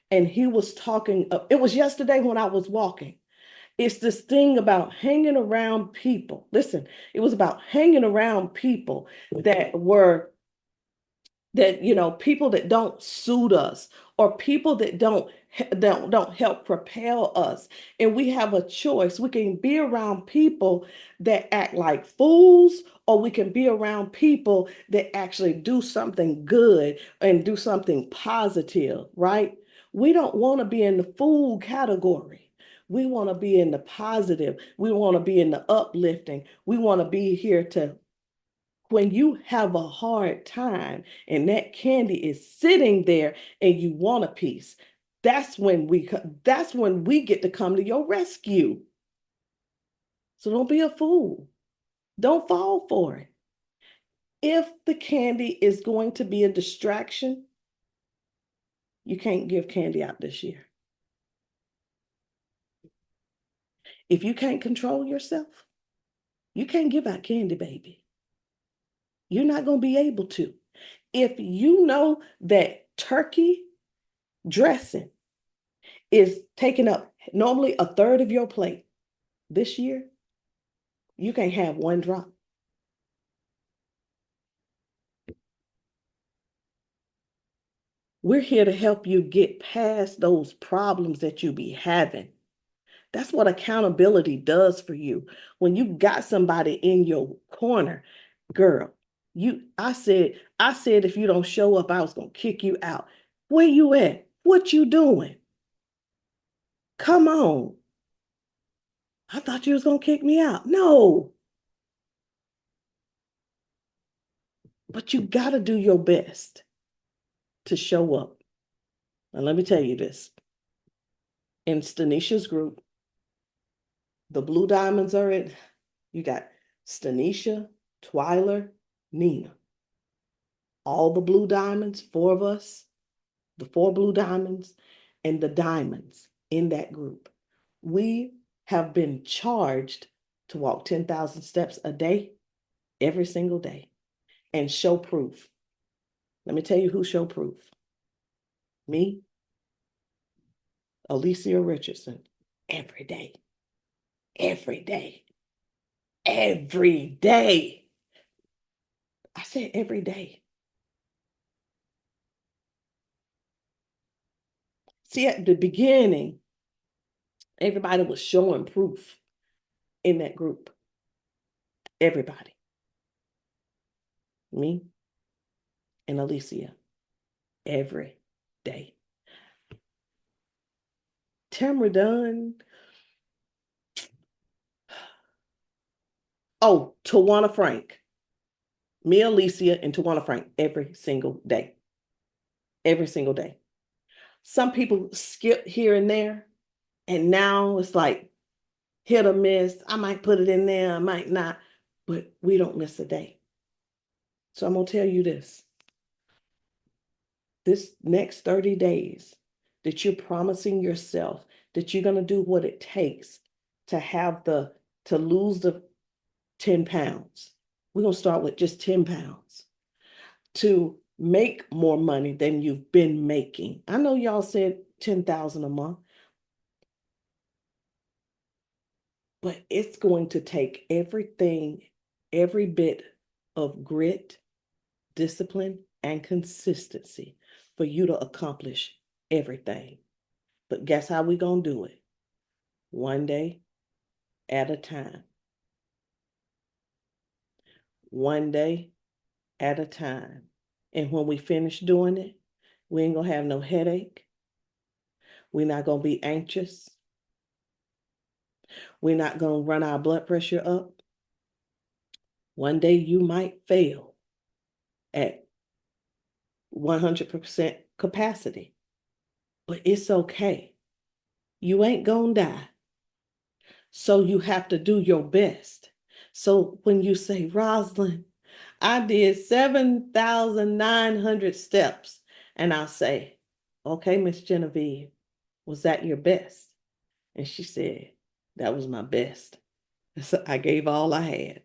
[SPEAKER 1] and he was talking. It was yesterday when I was walking. It's this thing about hanging around people. Listen, it was about hanging around people that people that don't suit us, or people that don't help propel us. And we have a choice. We can be around people that act like fools, or we can be around people that actually do something good and do something positive, right? We don't want to be in the fool category. We want to be in the positive. We want to be in the uplifting. We want to be here to, when you have a hard time and that candy is sitting there and you want a piece, that's when we get to come to your rescue. So don't be a fool. Don't fall for it. If the candy is going to be a distraction, you can't give candy out this year. If you can't control yourself, you can't give out candy, baby. You're not going to be able to. If you know that turkey dressing is taking up normally a third of your plate this year, you can't have one drop. We're here to help you get past those problems that you be having. That's what accountability does for you. When you got somebody in your corner, girl, I said if you don't show up, I was gonna kick you out. Where you at? What you doing? Come on. I thought you was gonna kick me out. No. But you gotta do your best to show up. And let me tell you this. In Stanisha's group, the Blue Diamonds are in. You got Stanisha, Twyler, Nina. All the Blue Diamonds, 4 of us, the 4 Blue Diamonds, and the Diamonds in that group. We have been charged to walk 10,000 steps a day, every single day, and show proof. Let me tell you who show proof. Me, Alicia Richardson, every day, every day, every day. I said every day. See, at the beginning, everybody was showing proof in that group. Everybody. Me and Alicia. Every day. Tamara Dunn. Oh, Tawana Frank. Me, Alicia, and Tawana Frank every single day. Every single day. Some people skip here and there, and now it's like hit or miss. I might put it in there, I might not, but we don't miss a day. So I'm going to tell you this. This next 30 days that you're promising yourself that you're going to do what it takes to lose the 10 pounds. We're going to start with just 10 pounds. To make more money than you've been making. I know y'all said 10,000 a month, but it's going to take everything, every bit of grit, discipline, and consistency for you to accomplish everything. But guess how we gonna do it? One day at a time. One day at a time. And when we finish doing it, we ain't gonna have no headache. We're not gonna be anxious. We're not gonna run our blood pressure up. One day you might fail at 100% capacity, but it's okay. You ain't gonna die. So you have to do your best. So when you say, Rosalind, I did 7,900 steps, and I'll say, okay, Miss Genevieve, was that your best? And she said, that was my best. So I gave all I had.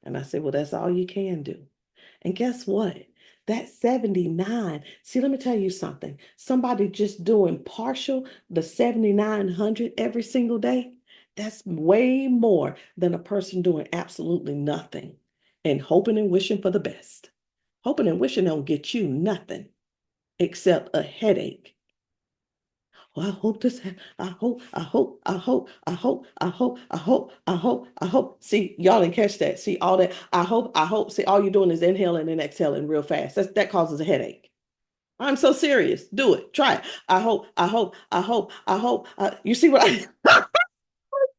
[SPEAKER 1] And I said, well, that's all you can do. And guess what? That 79, see, let me tell you something. Somebody just doing partial, the 7,900 every single day, that's way more than a person doing absolutely nothing and hoping and wishing for the best. Hoping and wishing don't get you nothing except a headache. Well, I hope this, I hope. See, y'all didn't catch that. See, all that, I hope. See, all you're doing is inhaling and exhaling real fast. That causes a headache. I'm so serious. Do it. Try it. I hope. You see what I,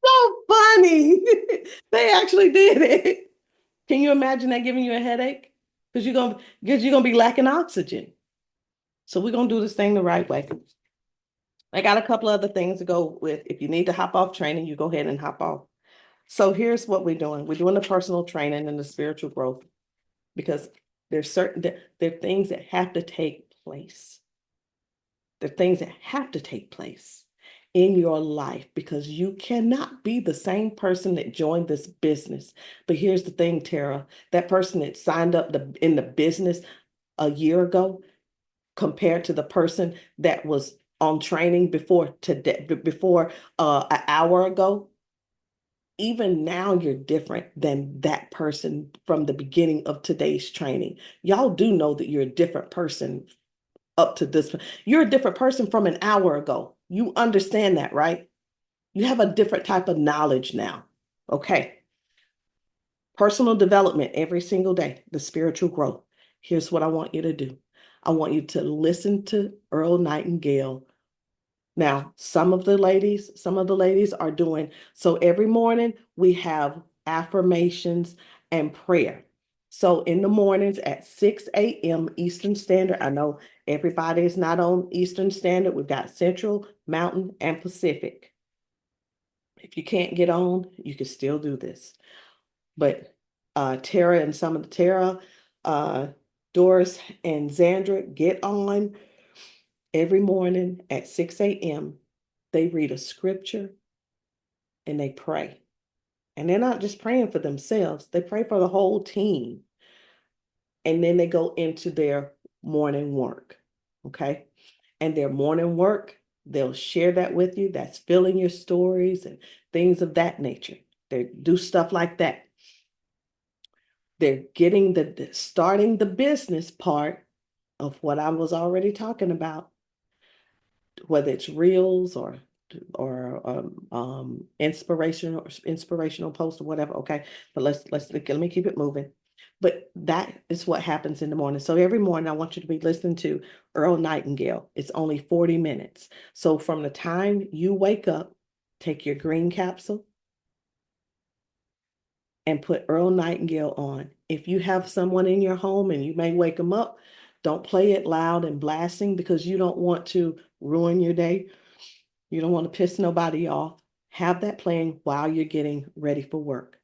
[SPEAKER 1] so funny. They actually did it. Can you imagine that giving you a headache? Because you're gonna be lacking oxygen. So we're gonna do this thing the right way. I got a couple other things to go with. If you need to hop off training, you go ahead and hop off. So here's what we're doing. We're doing the personal training and the spiritual growth because there's there are things that have to take place. There are things that have to take place in your life because you cannot be the same person that joined this business. But here's the thing, Tara, that person that signed up in the business a year ago compared to the person that was on training before an hour ago, even now you're different than that person from the beginning of today's training. Y'all do know that you're a different person up to this. You're a different person from an hour ago. You understand that, right? You have a different type of knowledge now. Okay. Personal development every single day, the spiritual growth. Here's what I want you to do. I want you to listen to Earl Nightingale. Now, some of the ladies are doing, so every morning we have affirmations and prayer. So in the mornings at 6 a.m. Eastern Standard, I know everybody is not on Eastern Standard. We've got Central, Mountain, and Pacific. If you can't get on, you can still do this. But Tara, Doris, and Zandra get on every morning at 6 a.m. They read a scripture and they pray. And they're not just praying for themselves, they pray for the whole team. And then they go into their morning work. Okay. And their morning work, they'll share that with you. That's filling your stories and things of that nature. They do stuff like that. They're getting starting the business part of what I was already talking about, whether it's reels or inspirational post or whatever. Okay, but let me keep it moving. But that is what happens in the morning. So every morning I want you to be listening to Earl Nightingale. It's only 40 minutes. So from the time you wake up, take your green capsule and put Earl Nightingale on. If you have someone in your home and you may wake them up, don't play it loud and blasting because you don't want to ruin your day. You don't want to piss nobody off. Have that playing while you're getting ready for work.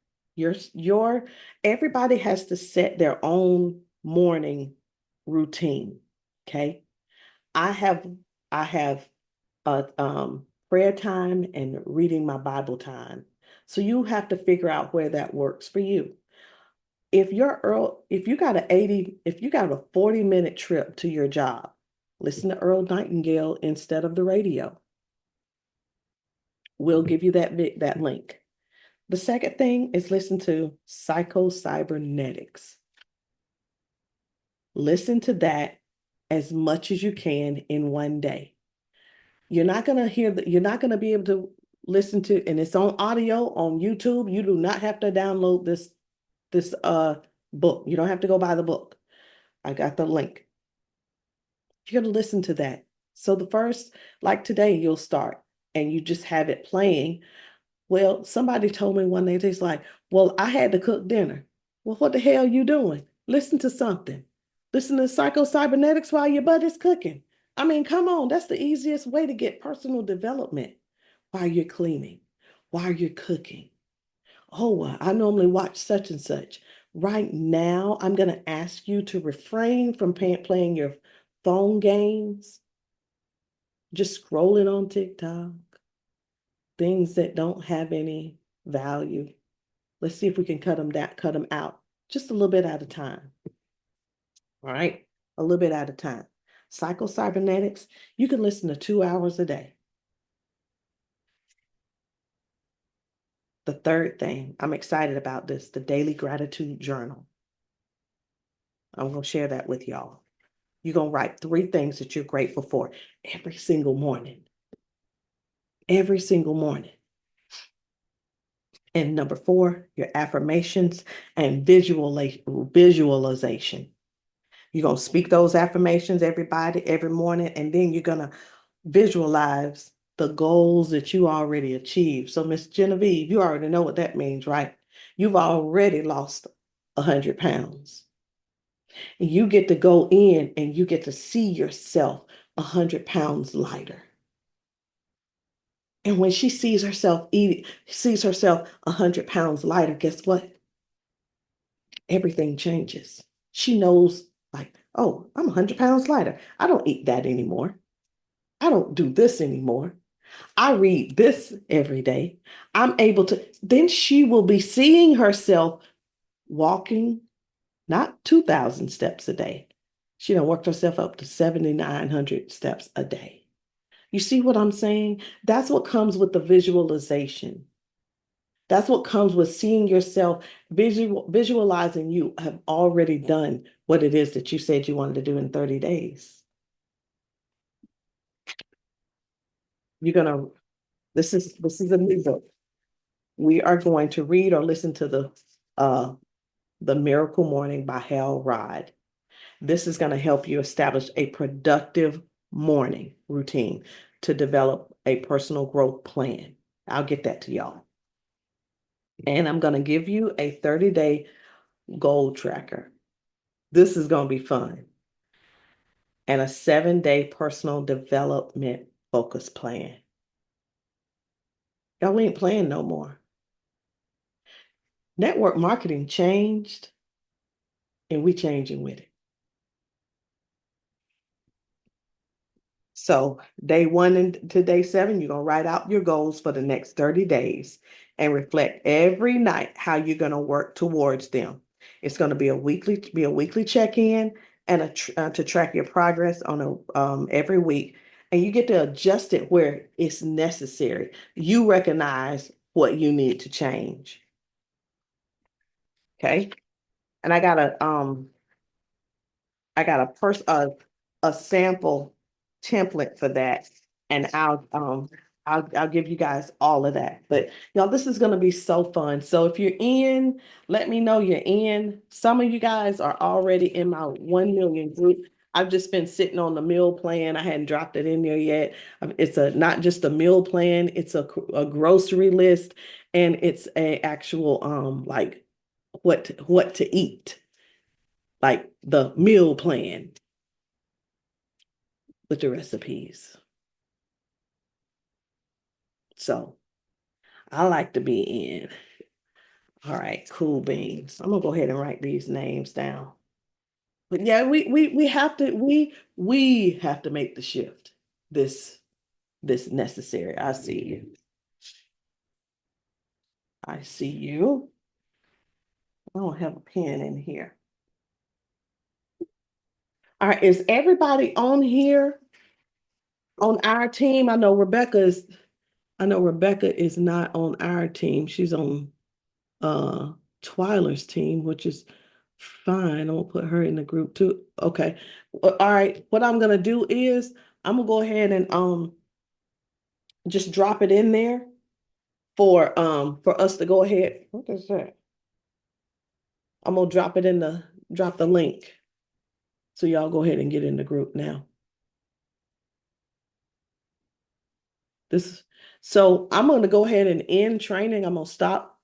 [SPEAKER 1] Everybody has to set their own morning routine. Okay. I have a prayer time and reading my Bible time. So you have to figure out where that works for you. If you got a 40-minute trip to your job, listen to Earl Nightingale instead of the radio. We'll give you that link. The second thing is listen to Psycho-Cybernetics. Listen to that as much as you can in one day. You're not going to be able to listen to, and it's on audio on YouTube. You do not have to download this book. You don't have to go buy the book. I got the link. You're going to listen to that. So the first, like today, you'll start and you just have it playing. Well, somebody told me one day, it's like, well, I had to cook dinner. Well, what the hell you doing? Listen to something. Listen to Psycho-Cybernetics while your butt is cooking. I mean, come on, that's the easiest way to get personal development while you're cleaning, while you're cooking. Oh, I normally watch such and such. Right now, I'm going to ask you to refrain from playing your phone games, just scrolling on TikTok, things that don't have any value. Let's see if we can cut them out just a little bit at a time. All right, a little bit at a time. Psycho-Cybernetics, you can listen to 2 hours a day. The third thing, I'm excited about this, the Daily Gratitude Journal. I'm going to share that with y'all. You're going to write 3 things that you're grateful for every single morning. Every single morning. And number 4, your affirmations and visualization. You're going to speak those affirmations, everybody, every morning, and then you're going to visualize the goals that you already achieved. So, Miss Genevieve, you already know what that means, right? You've already lost 100 pounds. And you get to go in and you get to see yourself 100 pounds lighter. And when she sees herself 100 pounds lighter, guess what? Everything changes. She knows, like, oh, I'm 100 pounds lighter. I don't eat that anymore. I don't do this anymore. I read this every day. I'm able to, then she will be seeing herself walking, not 2,000 steps a day. She done worked herself up to 7,900 steps a day. You see what I'm saying? That's what comes with the visualization. That's what comes with seeing yourself, visualizing you have already done what it is that you said you wanted to do in 30 days. This is a new book. We are going to read or listen to the Miracle Morning by Hal Rod. This is going to help you establish a productive morning routine to develop a personal growth plan. I'll get that to y'all. And I'm going to give you a 30-day goal tracker. This is going to be fun. And a 7-day personal development focus plan. Y'all ain't playing no more. Network marketing changed, and we changing with it. So day 1 to day 7, you're going to write out your goals for the next 30 days and reflect every night how you're going to work towards them. It's going to be a weekly check-in and to track your progress on every week. And you get to adjust it where it's necessary. You recognize what you need to change. Okay. And I got a sample template for that. And I'll give you guys all of that. But y'all, this is gonna be so fun. So if you're in, let me know you're in. Some of you guys are already in my 1 million group. I've just been sitting on the meal plan. I hadn't dropped it in there yet. It's not just a meal plan, it's a grocery list, and it's a actual like what to eat, like the meal plan with the recipes. So I like to be in. All right, cool beans. I'm gonna go ahead and write these names down. But yeah, we have to we have to make the shift. This necessary. I see you. I see you. I don't have a pen in here. All right, is everybody on here on our team? I know Rebecca is not on our team. She's on Twyler's team, which is fine. I'm gonna put her in the group too. Okay. All right. What I'm gonna do is I'm gonna go ahead and just drop it in there for us to go ahead. What is that? I'm gonna drop the link. So y'all go ahead and get in the group now. So I'm gonna go ahead and end training. I'm gonna stop